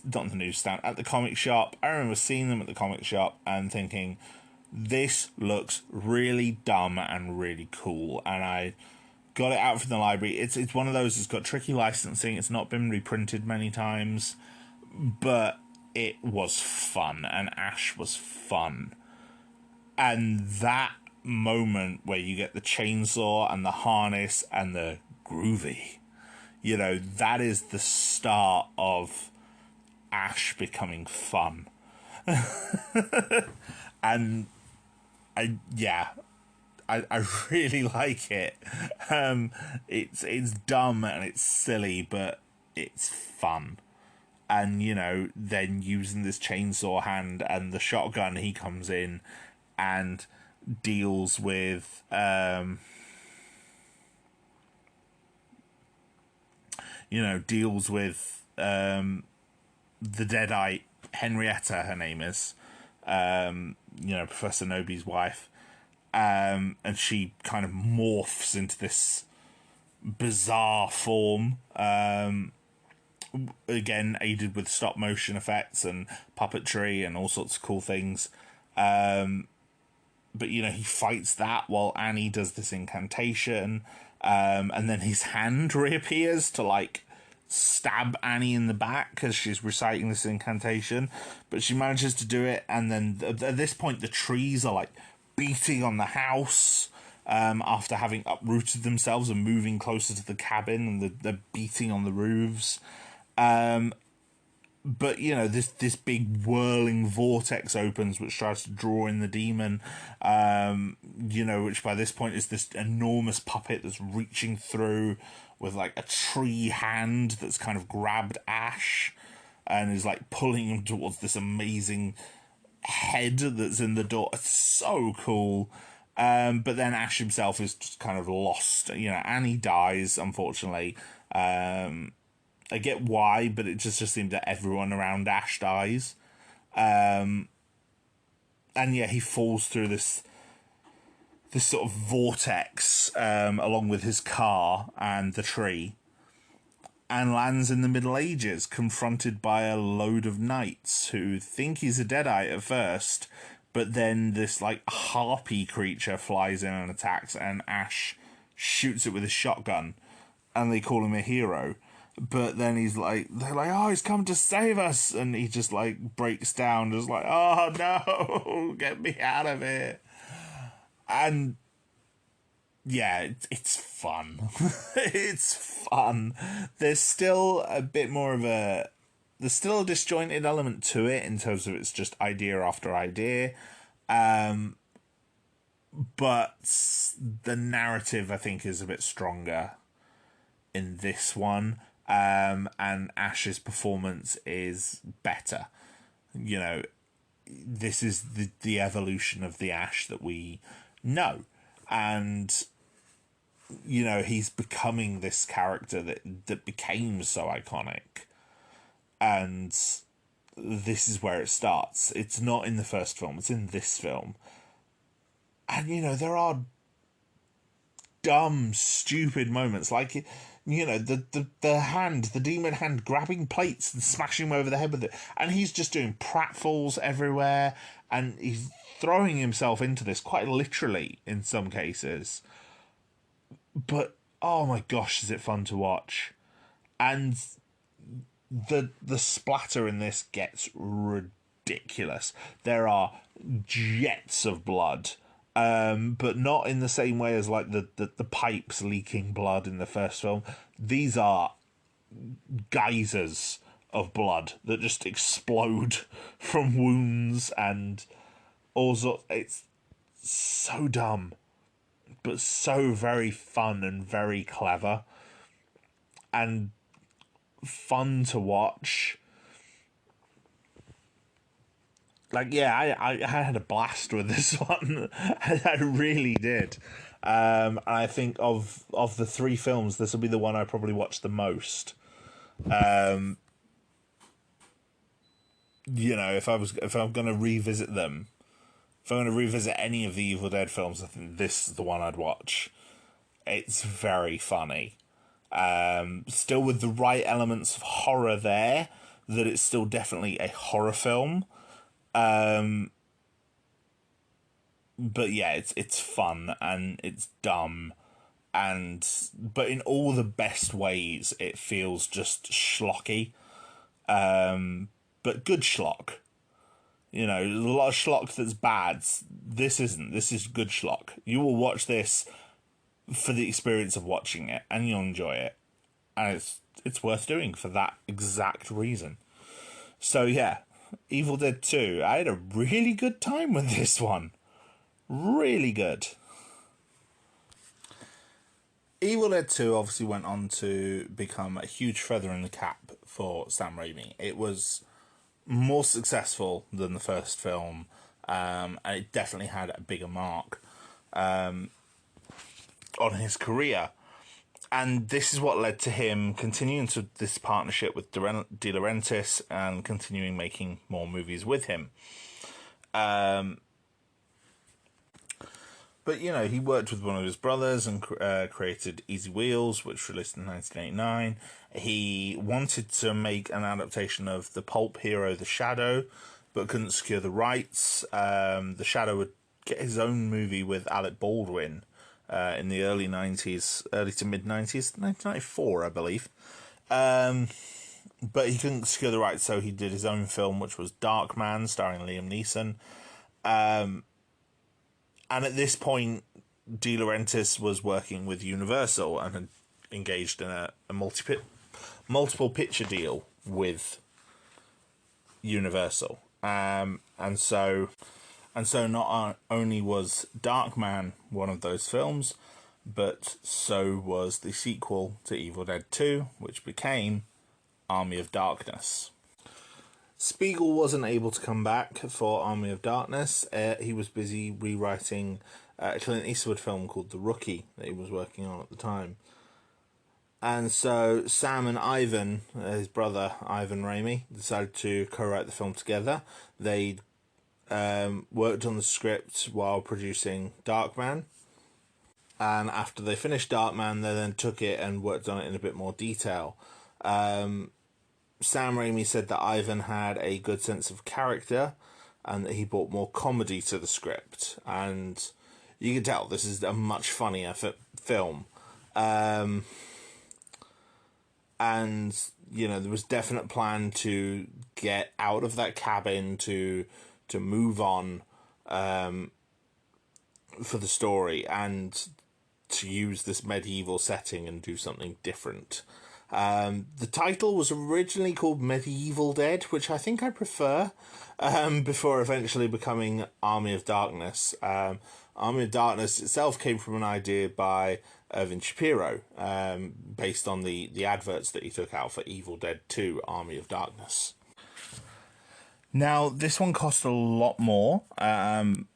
not on the newsstand, at the comic shop. I remember seeing them at the comic shop and thinking, this looks really dumb and really cool. And I got it out from the library. It's one of those that's got tricky licensing. It's not been reprinted many times, but it was fun, and Ash was fun. And that moment where you get the chainsaw and the harness and the groovy, you know, that is the start of Ash becoming fun. And I really like it. It's dumb and it's silly, but it's fun. And, you know, then using this chainsaw hand and the shotgun, he comes in and deals with the Deadite, Henrietta, her name is, Professor Noby's wife, and she kind of morphs into this bizarre form, again aided with stop motion effects and puppetry and all sorts of cool things. But, you know, he fights that while Annie does this incantation, and then his hand reappears to, like, stab Annie in the back because she's reciting this incantation, but she manages to do it, and then at this point the trees are, like, beating on the house after having uprooted themselves and moving closer to the cabin, and they're beating on the roofs. But, you know, this big whirling vortex opens, which tries to draw in the demon, which by this point is this enormous puppet that's reaching through with, like, a tree hand that's kind of grabbed Ash and is, like, pulling him towards this amazing head that's in the door. It's so cool. But then Ash himself is just kind of lost. You know, Annie dies, unfortunately. I get why, but it just seems that everyone around Ash dies. And yeah, he falls through this sort of vortex, along with his car and the tree, and lands in the Middle Ages, confronted by a load of knights who think he's a Deadite at first, but then this like harpy creature flies in and attacks, and Ash shoots it with a shotgun, and they call him a hero. But then they're like, oh, he's come to save us, and he just like breaks down, just like, oh no, get me out of here. And yeah, it's fun. It's fun. There's still a bit more of there's still a disjointed element to it in terms of it's just idea after idea. But the narrative, I think, is a bit stronger in this one. And Ash's performance is better. You know, this is the evolution of the Ash that we know. And, you know, he's becoming this character that became so iconic. And this is where it starts. It's not in the first film, it's in this film. And, you know, there are dumb, stupid moments, like, you know, the demon hand grabbing plates and smashing him over the head with it, and he's just doing pratfalls everywhere, and he's throwing himself into this quite literally in some cases. But oh my gosh, is it fun to watch. And the splatter in this gets ridiculous. There are jets of blood, but not in the same way as like the pipes leaking blood in the first film. These are geysers of blood that just explode from wounds and all sorts. It's so dumb, but so very fun and very clever and fun to watch. Like, yeah, I had a blast with this one. I really did. I think of the three films, this will be the one I probably watched the most. You know, if I'm going to revisit them, if I'm going to revisit any of the Evil Dead films, I think this is the one I'd watch. It's very funny. Still with the right elements of horror there, that it's still definitely a horror film. But yeah, it's fun and it's dumb, but in all the best ways, it feels just schlocky, but good schlock. You know, there's a lot of schlock that's bad. This isn't. This is good schlock. You will watch this for the experience of watching it, and you'll enjoy it, and it's worth doing for that exact reason. So yeah. Evil Dead 2. I had a really good time with this one. Really good. Evil Dead 2 obviously went on to become a huge feather in the cap for Sam Raimi. It was more successful than the first film, and it definitely had a bigger mark on his career. And this is what led to him continuing to this partnership with De Laurentiis and continuing making more movies with him. But, you know, he worked with one of his brothers and created Easy Wheels, which released in 1989. He wanted to make an adaptation of the pulp hero The Shadow, but couldn't secure the rights. The Shadow would get his own movie with Alec Baldwin in the early to mid-90s, 1994, I believe. But he couldn't secure the rights, so he did his own film, which was Darkman, starring Liam Neeson. And at this point, De Laurentiis was working with Universal and had engaged in a multiple picture deal with Universal. And so not only was Darkman one of those films, but so was the sequel to Evil Dead 2, which became Army of Darkness. Spiegel wasn't able to come back for Army of Darkness. He was busy rewriting a Clint Eastwood film called The Rookie that he was working on at the time. And so Sam and Ivan, his brother Ivan Raimi, decided to co-write the film together. They worked on the script while producing Darkman. And after they finished Darkman, they then took it and worked on it in a bit more detail. Sam Raimi said that Ivan had a good sense of character, and that he brought more comedy to the script. And you can tell this is a much funnier film. And, you know, there was definite plan to get out of that cabin, to move on for the story, and to use this medieval setting and do something different. The title was originally called Medieval Dead, which I think I prefer, before eventually becoming Army of Darkness. Army of Darkness itself came from an idea by Irvin Shapiro, based on the adverts that he took out for Evil Dead 2, Army of Darkness. Now, this one cost a lot more, and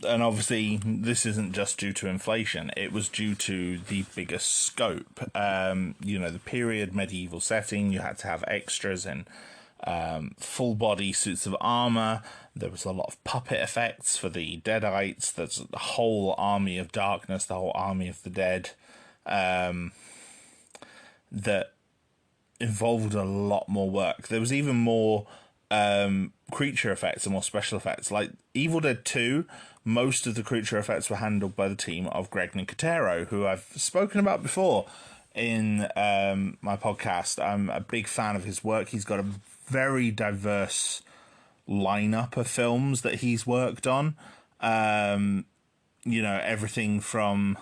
obviously this isn't just due to inflation, it was due to the bigger scope. You know, the period medieval setting, you had to have extras and full body suits of armor. There was a lot of puppet effects for the Deadites. There's the whole Army of Darkness, the whole Army of the Dead, that involved a lot more work. There was even more creature effects and more special effects. Like Evil Dead 2, most of the creature effects were handled by the team of Greg Nicotero, who I've spoken about before in my podcast. I'm a big fan of his work. He's got a very diverse lineup of films that he's worked on. You know, everything from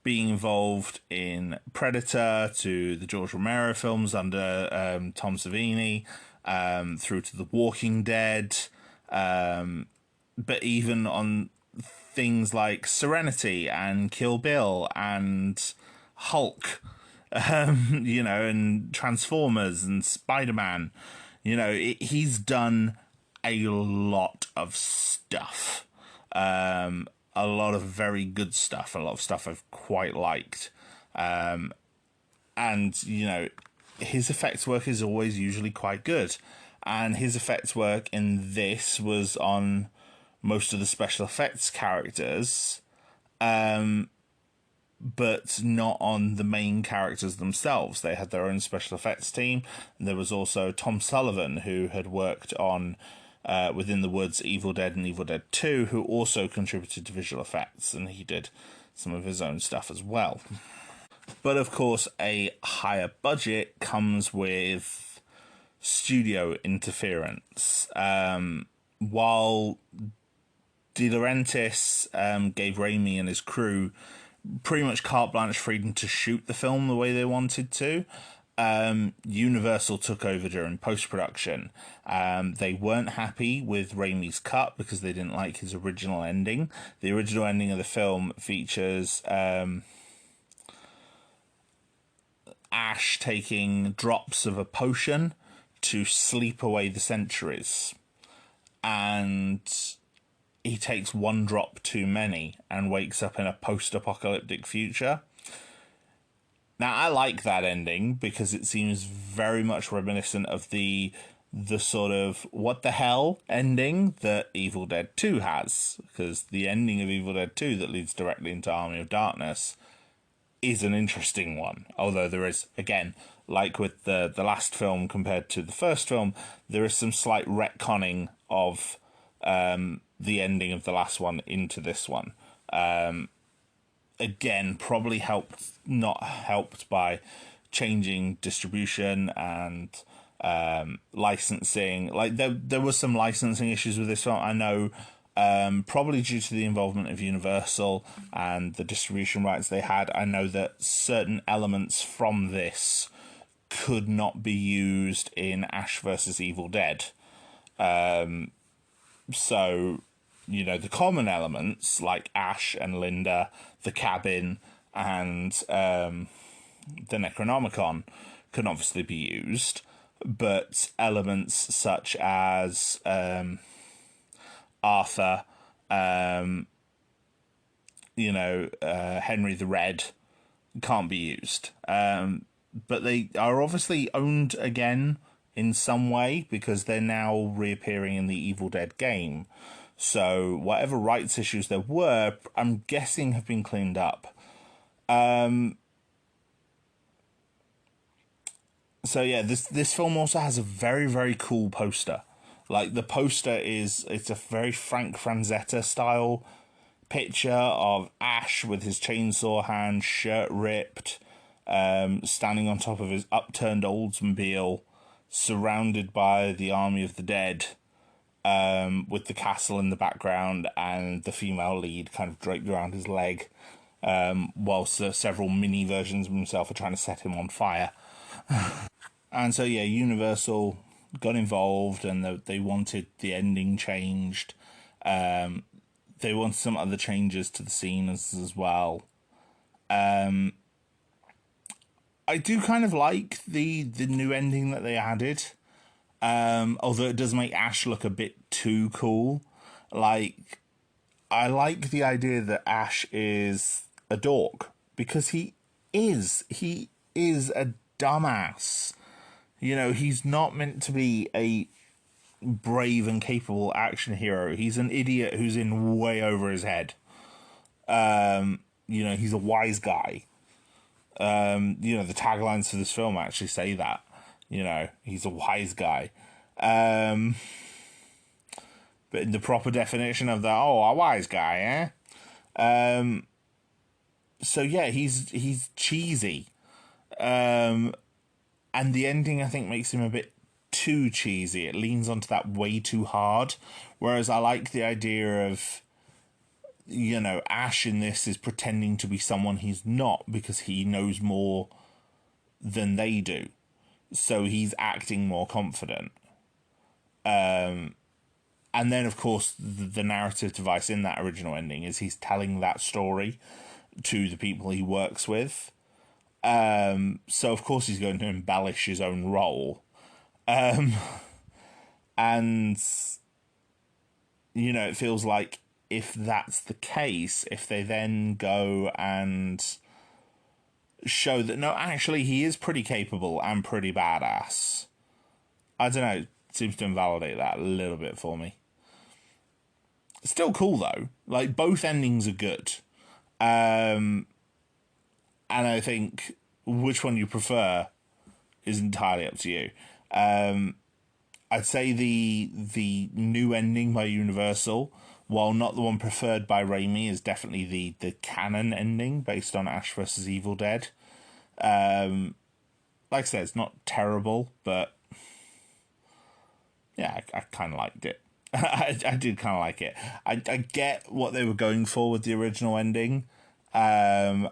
being involved in Predator to the George Romero films under Tom Savini, through to The Walking Dead, but even on things like Serenity and Kill Bill and Hulk, you know, and Transformers and Spider-Man. You know, he's done a lot of stuff. A lot of very good stuff, a lot of stuff I've quite liked. And, you know, his effects work is always usually quite good. And his effects work in this was on most of the special effects characters, but not on the main characters themselves. They had their own special effects team. And there was also Tom Sullivan, who had worked on Within the Woods, Evil Dead, and Evil Dead 2, who also contributed to visual effects, and he did some of his own stuff as well. But of course, a higher budget comes with studio interference. While De Laurentiis gave Raimi and his crew pretty much carte blanche freedom to shoot the film the way they wanted to, Universal took over during post-production. They weren't happy with Raimi's cut because they didn't like his original ending. The original ending of the film features Ash taking drops of a potion to sleep away the centuries. And he takes one drop too many and wakes up in a post-apocalyptic future. Now, I like that ending because it seems very much reminiscent of the sort of what the hell ending that Evil Dead 2 has. Because the ending of Evil Dead 2 that leads directly into Army of Darkness is an interesting one. Although there is, again, like with the last film compared to the first film, there is some slight retconning of the ending of the last one into this one. Again, probably not helped by changing distribution and licensing. Like there was some licensing issues with this film, I know, probably due to the involvement of Universal and the distribution rights they had. I know that certain elements from this could not be used in Ash vs. Evil Dead. So, you know, the common elements like Ash and Linda, the cabin, and the Necronomicon can obviously be used, but elements such as Arthur, Henry the Red can't be used. But they are obviously owned again in some way because they're now reappearing in the Evil Dead game. So whatever rights issues there were, I'm guessing have been cleaned up. So yeah, this film also has a very, very cool poster. Like, the poster it's a very Frank Franzetta style picture of Ash with his chainsaw hand, shirt ripped, standing on top of his upturned Oldsmobile, surrounded by the army of the dead, with the castle in the background and the female lead kind of draped around his leg, whilst several mini versions of himself are trying to set him on fire. And so, yeah, Universal got involved, and they wanted the ending changed. They wanted some other changes to the scene as well. I do kind of like the new ending that they added, although it does make Ash look a bit too cool. Like, I like the idea that Ash is a dork, because he is a dumbass. You know, he's not meant to be a brave and capable action hero. He's an idiot who's in way over his head. You know, he's a wise guy. You know, the taglines for this film actually say that. You know, he's a wise guy. But in the proper definition of a wise guy, so yeah, he's cheesy. And the ending, I think, makes him a bit too cheesy. It leans onto that way too hard. Whereas I like the idea of, you know, Ash in this is pretending to be someone he's not because he knows more than they do. So he's acting more confident. And then, of course, the narrative device in that original ending is he's telling that story to the people he works with. So, of course, he's going to embellish his own role. And, you know, it feels like if that's the case, if they then go and show that, no, actually, he is pretty capable and pretty badass, I don't know, it seems to invalidate that a little bit for me. It's still cool, though. Like, both endings are good. And I think which one you prefer is entirely up to you. I'd say the new ending by Universal, while not the one preferred by Raimi, is definitely the canon ending based on Ash vs. Evil Dead. Like I said, it's not terrible, but yeah, I kind of liked it. I did kind of like it. I get what they were going for with the original ending. And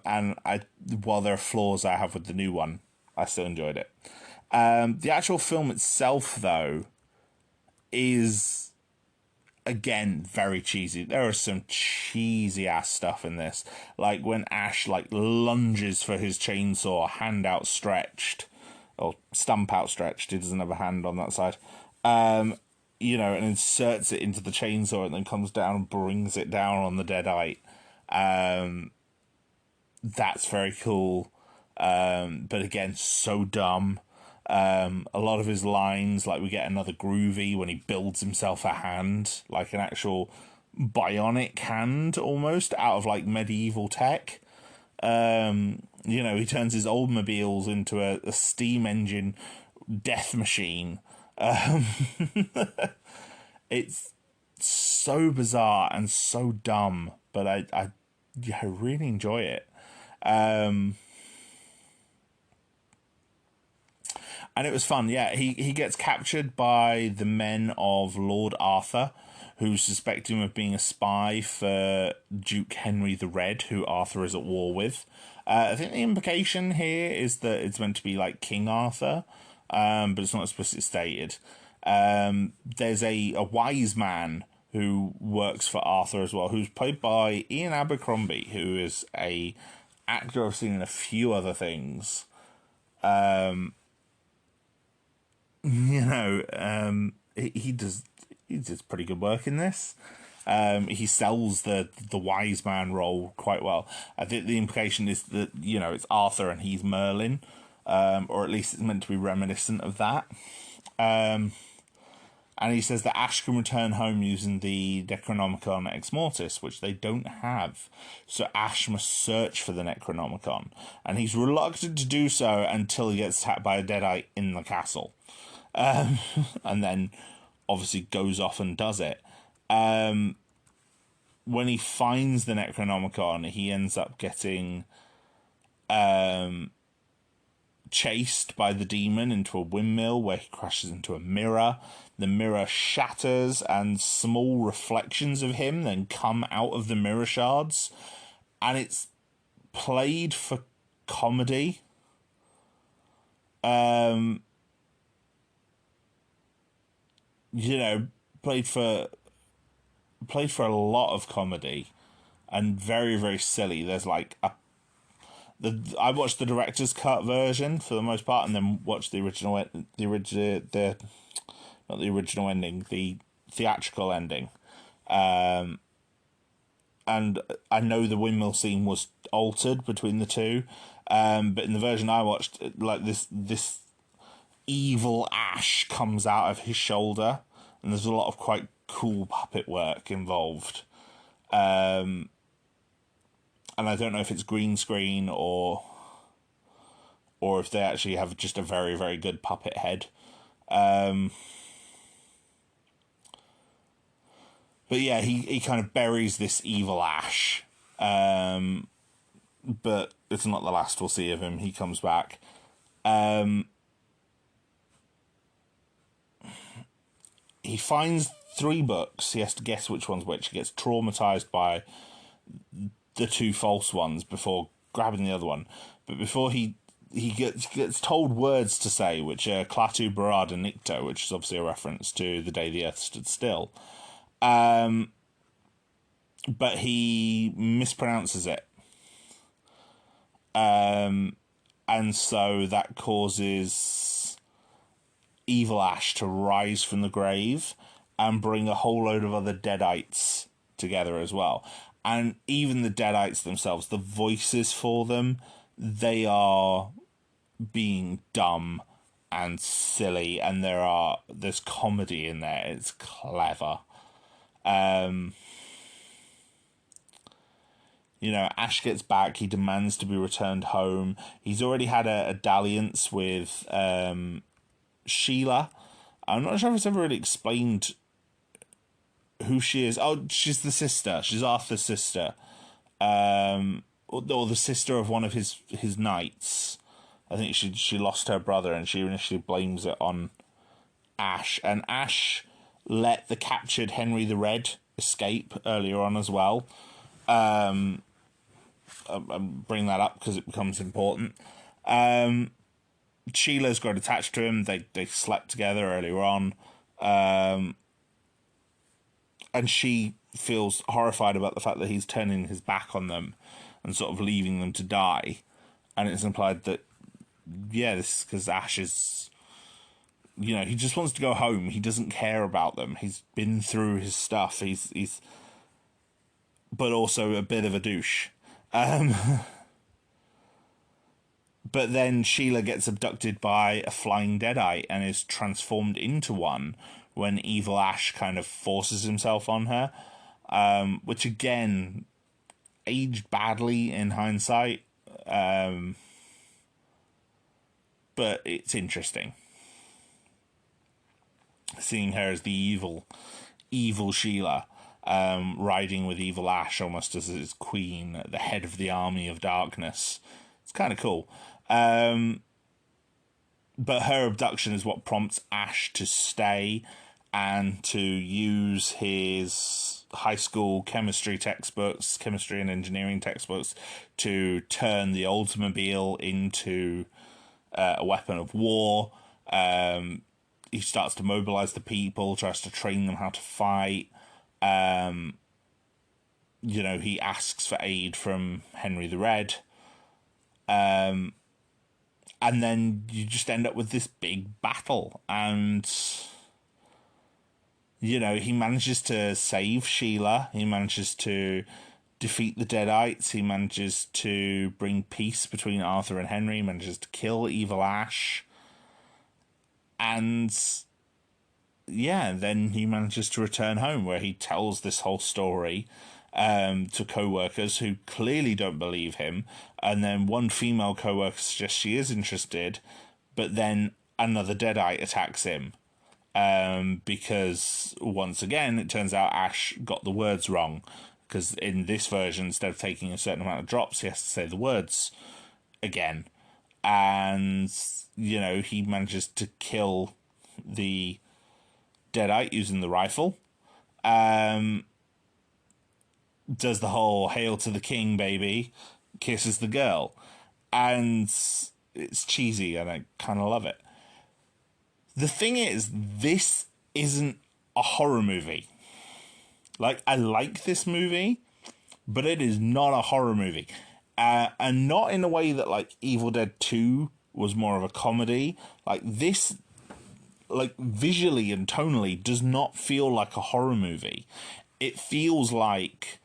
while there are flaws I have with the new one, I still enjoyed it. The actual film itself, though, is, again, very cheesy. There is some cheesy ass stuff in this. Like when Ash lunges for his chainsaw, hand outstretched, or stump outstretched. He doesn't have a hand on that side. You know, and inserts it into the chainsaw and then comes down and brings it down on the Deadite. That's very cool. But again, so dumb. A lot of his lines, like we get another groovy when he builds himself a hand, like an actual bionic hand almost, out of like medieval tech. You know, he turns his Oldsmobiles into a steam engine death machine. It's so bizarre and so dumb, but I really enjoy it. And it was fun. Yeah, he gets captured by the men of Lord Arthur, who suspect him of being a spy for Duke Henry the Red, who Arthur is at war with. I think the implication here is that it's meant to be like King Arthur, but it's not explicitly stated. There's a wise man who works for Arthur as well, who's played by Ian Abercrombie, who is a actor I've seen in a few other things. You know, he does pretty good work in this. He sells the wise man role quite well. I think the implication is that, you know, it's Arthur and he's Merlin, or at least it's meant to be reminiscent of that. And he says that Ash can return home using the Necronomicon Ex Mortis, which they don't have. So Ash must search for the Necronomicon. And he's reluctant to do so until he gets attacked by a Deadite in the castle. And then obviously goes off and does it. When he finds the Necronomicon, he ends up getting chased by the demon into a windmill where he crashes into a mirror. The mirror shatters and small reflections of him then come out of the mirror shards. And it's played for comedy. You know, played for a lot of comedy and very, very silly. There's like I watched the director's cut version for the most part, and then watched the theatrical ending. And I know the windmill scene was altered between the two, but in the version I watched, like this evil ash comes out of his shoulder, and there's a lot of quite cool puppet work involved. And I don't know if it's green screen or if they actually have just a very, very good puppet head. But yeah, he kind of buries this evil ash. But it's not the last we'll see of him. He comes back. He finds 3 books. He has to guess which one's which. He gets traumatized by the 2 false ones before grabbing the other one. But before he gets told words to say, which are Klaatu, Barad, and Nikto, which is obviously a reference to the day the Earth stood still. But he mispronounces it. And so that causes Evil Ash to rise from the grave and bring a whole load of other Deadites together as well. And even the Deadites themselves, the voices for them, they are being dumb and silly, and there's comedy in there. It's clever. You know, Ash gets back. He demands to be returned home. He's already had a dalliance with Sheila. I'm not sure if it's ever really explained who she is. Oh, she's the sister. She's Arthur's sister. Or the sister of one of his knights. I think she lost her brother, and she initially blames it on Ash. And Ash let the captured Henry the Red escape earlier on as well. I bring that up because it becomes important. Sheila's got attached to him. They slept together earlier on. And she feels horrified about the fact that he's turning his back on them and sort of leaving them to die. And it's implied that, yeah, this is because Ash is, you know, he just wants to go home. He doesn't care about them. He's been through his stuff. He's but also a bit of a douche. But then Sheila gets abducted by a flying Deadite and is transformed into one when Evil Ash kind of forces himself on her, which again, aged badly in hindsight, but it's interesting. Seeing her as the evil Sheila, riding with Evil Ash almost as his queen, at the head of the army of darkness. It's kind of cool. But her abduction is what prompts Ash to stay and to use his high school chemistry and engineering textbooks, to turn the Oldsmobile into a weapon of war. He starts to mobilize the people, tries to train them how to fight. You know, he asks for aid from Henry the Red. And then you just end up with this big battle. And, you know, he manages to save Sheila. He manages to defeat the Deadites. He manages to bring peace between Arthur and Henry. He manages to kill Evil Ash. And, yeah, then he manages to return home, where he tells this whole story to co-workers who clearly don't believe him. And then one female co-worker suggests she is interested, but then another Deadite attacks him. because once again, it turns out Ash got the words wrong. Because in this version, instead of taking a certain amount of drops, he has to say the words again. And, you know, he manages to kill the Deadite using the rifle. Does the whole "Hail to the King, baby," kisses the girl. And it's cheesy, and I kind of love it. The thing is, this isn't a horror movie. Like, I like this movie, but it is not a horror movie. And not in a way that, like, Evil Dead 2 was more of a comedy. Like, this, like, visually and tonally does not feel like a horror movie. It feels like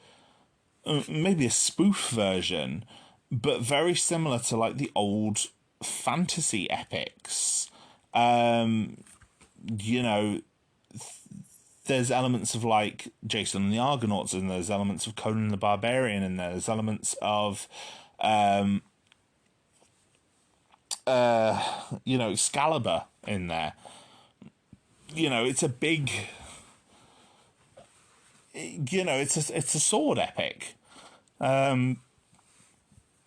maybe a spoof version, but very similar to, like, the old fantasy epics. You know, there's elements of, like, Jason and the Argonauts, and there's elements of Conan the Barbarian, and there's elements of, you know, Excalibur in there. You know, it's a big, you know, it's a sword epic.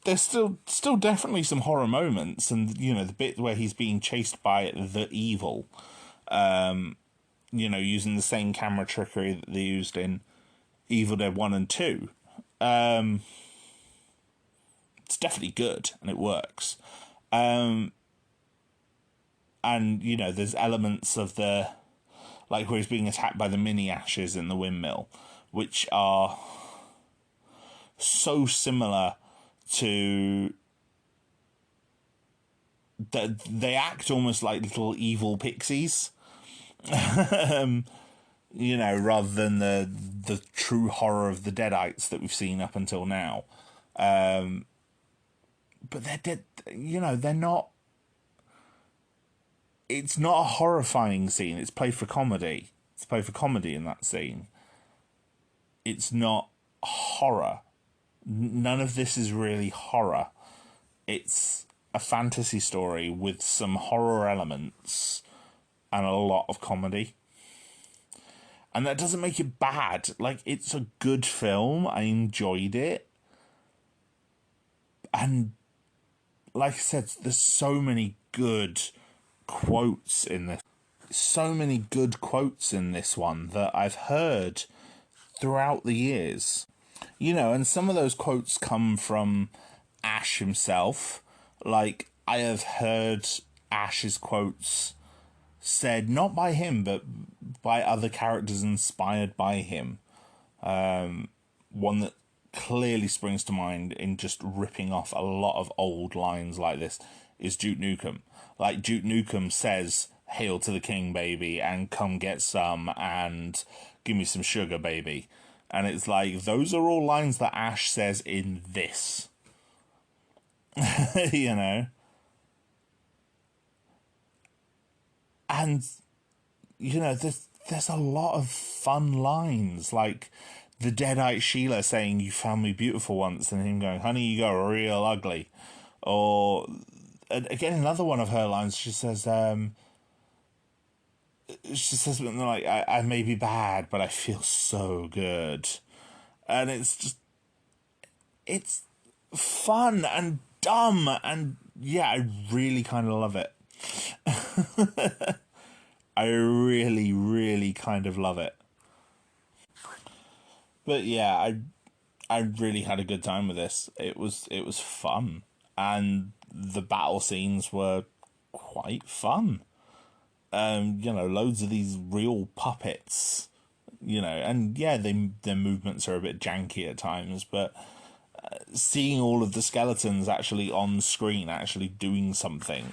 There's still definitely some horror moments, and, you know, the bit where he's being chased by the evil, you know, using the same camera trickery that they used in Evil Dead 1 and 2. It's definitely good, and it works. And, you know, there's elements of the, like, where he's being attacked by the mini ashes in the windmill, which are so similar to that they act almost like little evil pixies. You know, rather than the true horror of the Deadites that we've seen up until now. But you know, they're not. It's not a horrifying scene. It's played for comedy. It's played for comedy in that scene. It's not horror. None of this is really horror. It's a fantasy story with some horror elements and a lot of comedy. And that doesn't make it bad. Like, it's a good film. I enjoyed it. And like I said, there's so many good quotes in this. So many good quotes in this one that I've heard throughout the years. You know, and some of those quotes come from Ash himself. Like, I have heard Ash's quotes said not by him, but by other characters inspired by him. One that clearly springs to mind in just ripping off a lot of old lines like this is Duke Nukem. Like, Duke Nukem says, "Hail to the King, baby," and "Come get some," and "Give me some sugar, baby." And it's like, those are all lines that Ash says in this. You know? And, you know, there's a lot of fun lines. Like, the Deadite Sheila saying, "You found me beautiful once," and him going, "Honey, you got real ugly." Or, again, another one of her lines, she says something like, I may be bad, but I feel so good. And it's just, it's fun and dumb, and yeah, I really kind of love it. I really, really kind of love it. But yeah, I really had a good time with this. It was fun, and the battle scenes were quite fun. You know, loads of these real puppets, you know, and yeah, their movements are a bit janky at times, but seeing all of the skeletons actually on screen, actually doing something,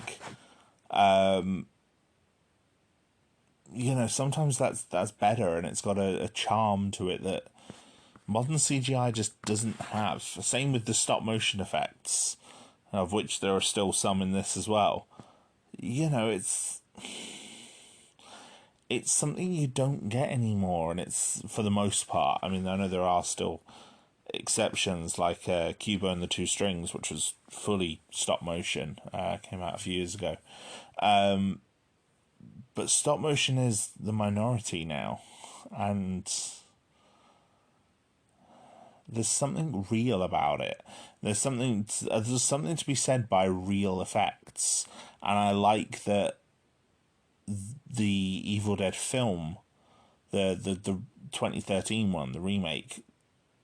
you know, sometimes that's better, and it's got a charm to it that modern CGI just doesn't have. Same with the stop motion effects, of which there are still some in this as well. You know, it's something you don't get anymore, and it's, for the most part, I mean, I know there are still exceptions, like Cubo and the Two Strings, which was fully stop motion, came out a few years ago. But stop motion is the minority now, and there's something real about it. There's something to be said by real effects, and I like that the Evil Dead film, the 2013 one, the remake,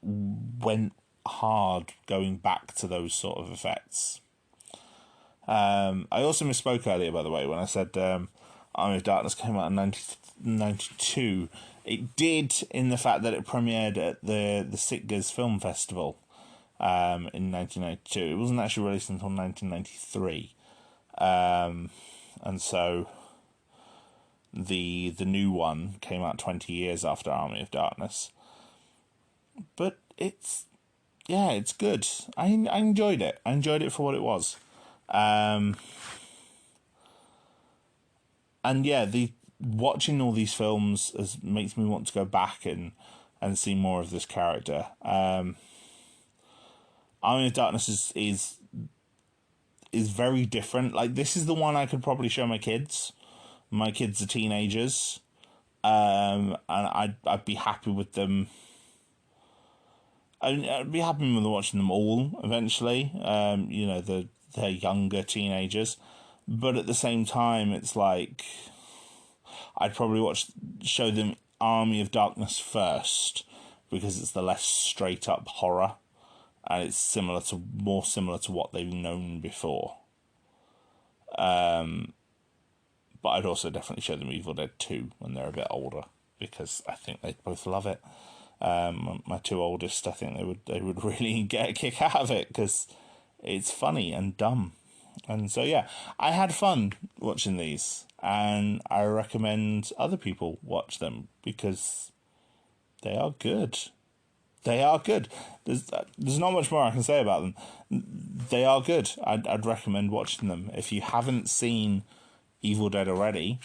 went hard going back to those sort of effects. I also misspoke earlier, by the way, when I said Army of Darkness came out in 1992. It did, in the fact that it premiered at the Sitges Film Festival in 1992. It wasn't actually released until 1993. And so the new one came out 20 years after Army of Darkness. But it's good. I enjoyed it. I enjoyed it for what it was. And yeah, watching all these films makes me want to go back and see more of this character. Army of Darkness is very different. Like, this is the one I could probably show my kids. My kids are teenagers, and I'd be happy with them. I'd be happy with watching them all eventually. They're younger teenagers, but at the same time, it's like I'd probably show them Army of Darkness first, because it's the less straight up horror, and it's more similar to what they've known before. But I'd also definitely show them Evil Dead 2 when they're a bit older, because I think they'd both love it. My two oldest, I think they would really get a kick out of it, because it's funny and dumb. And so, yeah, I had fun watching these, and I recommend other people watch them, because they are good. They are good. There's not much more I can say about them. They are good. I'd recommend watching them. If you haven't seen Evil Dead already,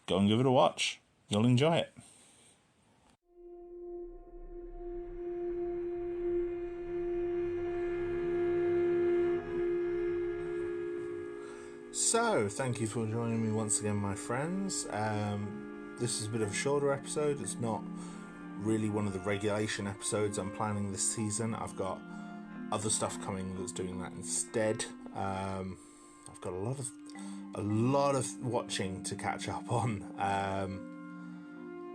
go and give it a watch. You'll enjoy it. So, thank you for joining me once again, my friends. This is a bit of a shorter episode. It's not really one of the regulation episodes I'm planning this season. I've got other stuff coming that's doing that instead. I've got a lot of watching to catch up on.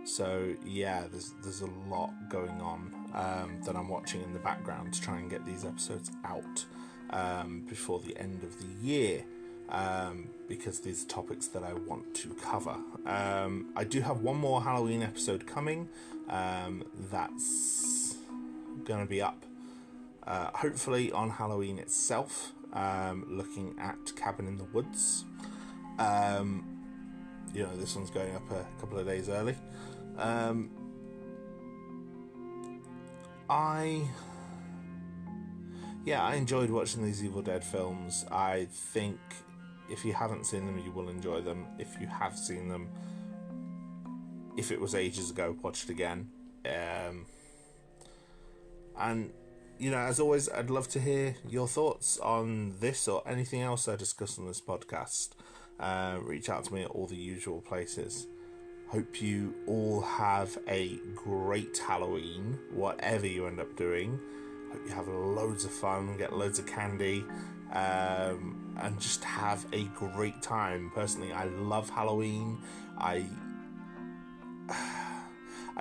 So yeah, there's a lot going on that I'm watching in the background to try and get these episodes out before the end of the year. Because these are topics that I want to cover. I do have one more Halloween episode coming. That's going to be up hopefully on Halloween itself, looking at Cabin in the Woods. This one's going up a couple of days early. I enjoyed watching these Evil Dead films. I think if you haven't seen them, you will enjoy them. If you have seen them, if it was ages ago, watch it again. And, as always, I'd love to hear your thoughts on this or anything else I discuss on this podcast. Reach out to me at all the usual places. Hope you all have a great Halloween, whatever you end up doing. Hope you have loads of fun, get loads of candy, and just have a great time. Personally, I love Halloween. I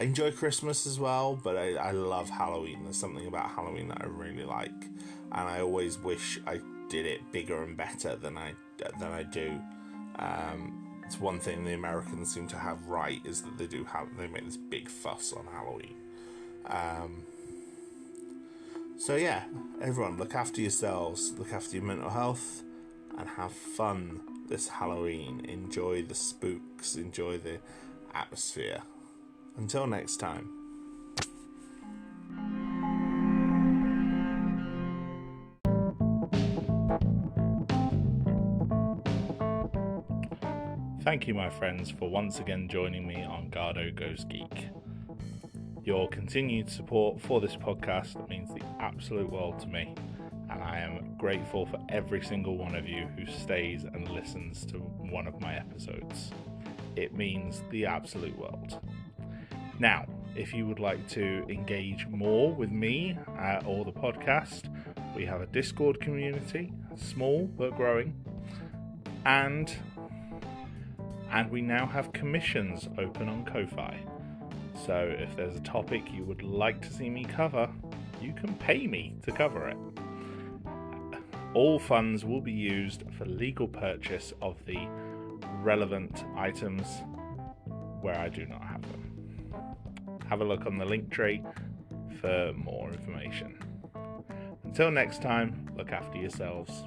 enjoy Christmas as well, but I love Halloween. There's something about Halloween that I really like, and I always wish I did it bigger and better than I do. It's one thing the Americans seem to have right, is that they make this big fuss on Halloween. So yeah, everyone, look after yourselves, look after your mental health, and have fun this Halloween. Enjoy the spooks, enjoy the atmosphere. Until next time. Thank you, my friends, for once again joining me on Garhdo Goes Geek. Your continued support for this podcast means the absolute world to me, and I am grateful for every single one of you who stays and listens to one of my episodes. it means the absolute world. Now, if you would like to engage more with me or the podcast, we have a Discord community, small but growing, and we now have commissions open on Ko-Fi. So if there's a topic you would like to see me cover, you can pay me to cover it. All funds will be used for legal purchase of the relevant items where I do not have them. Have a look on the link tree for more information. Until next time, look after yourselves.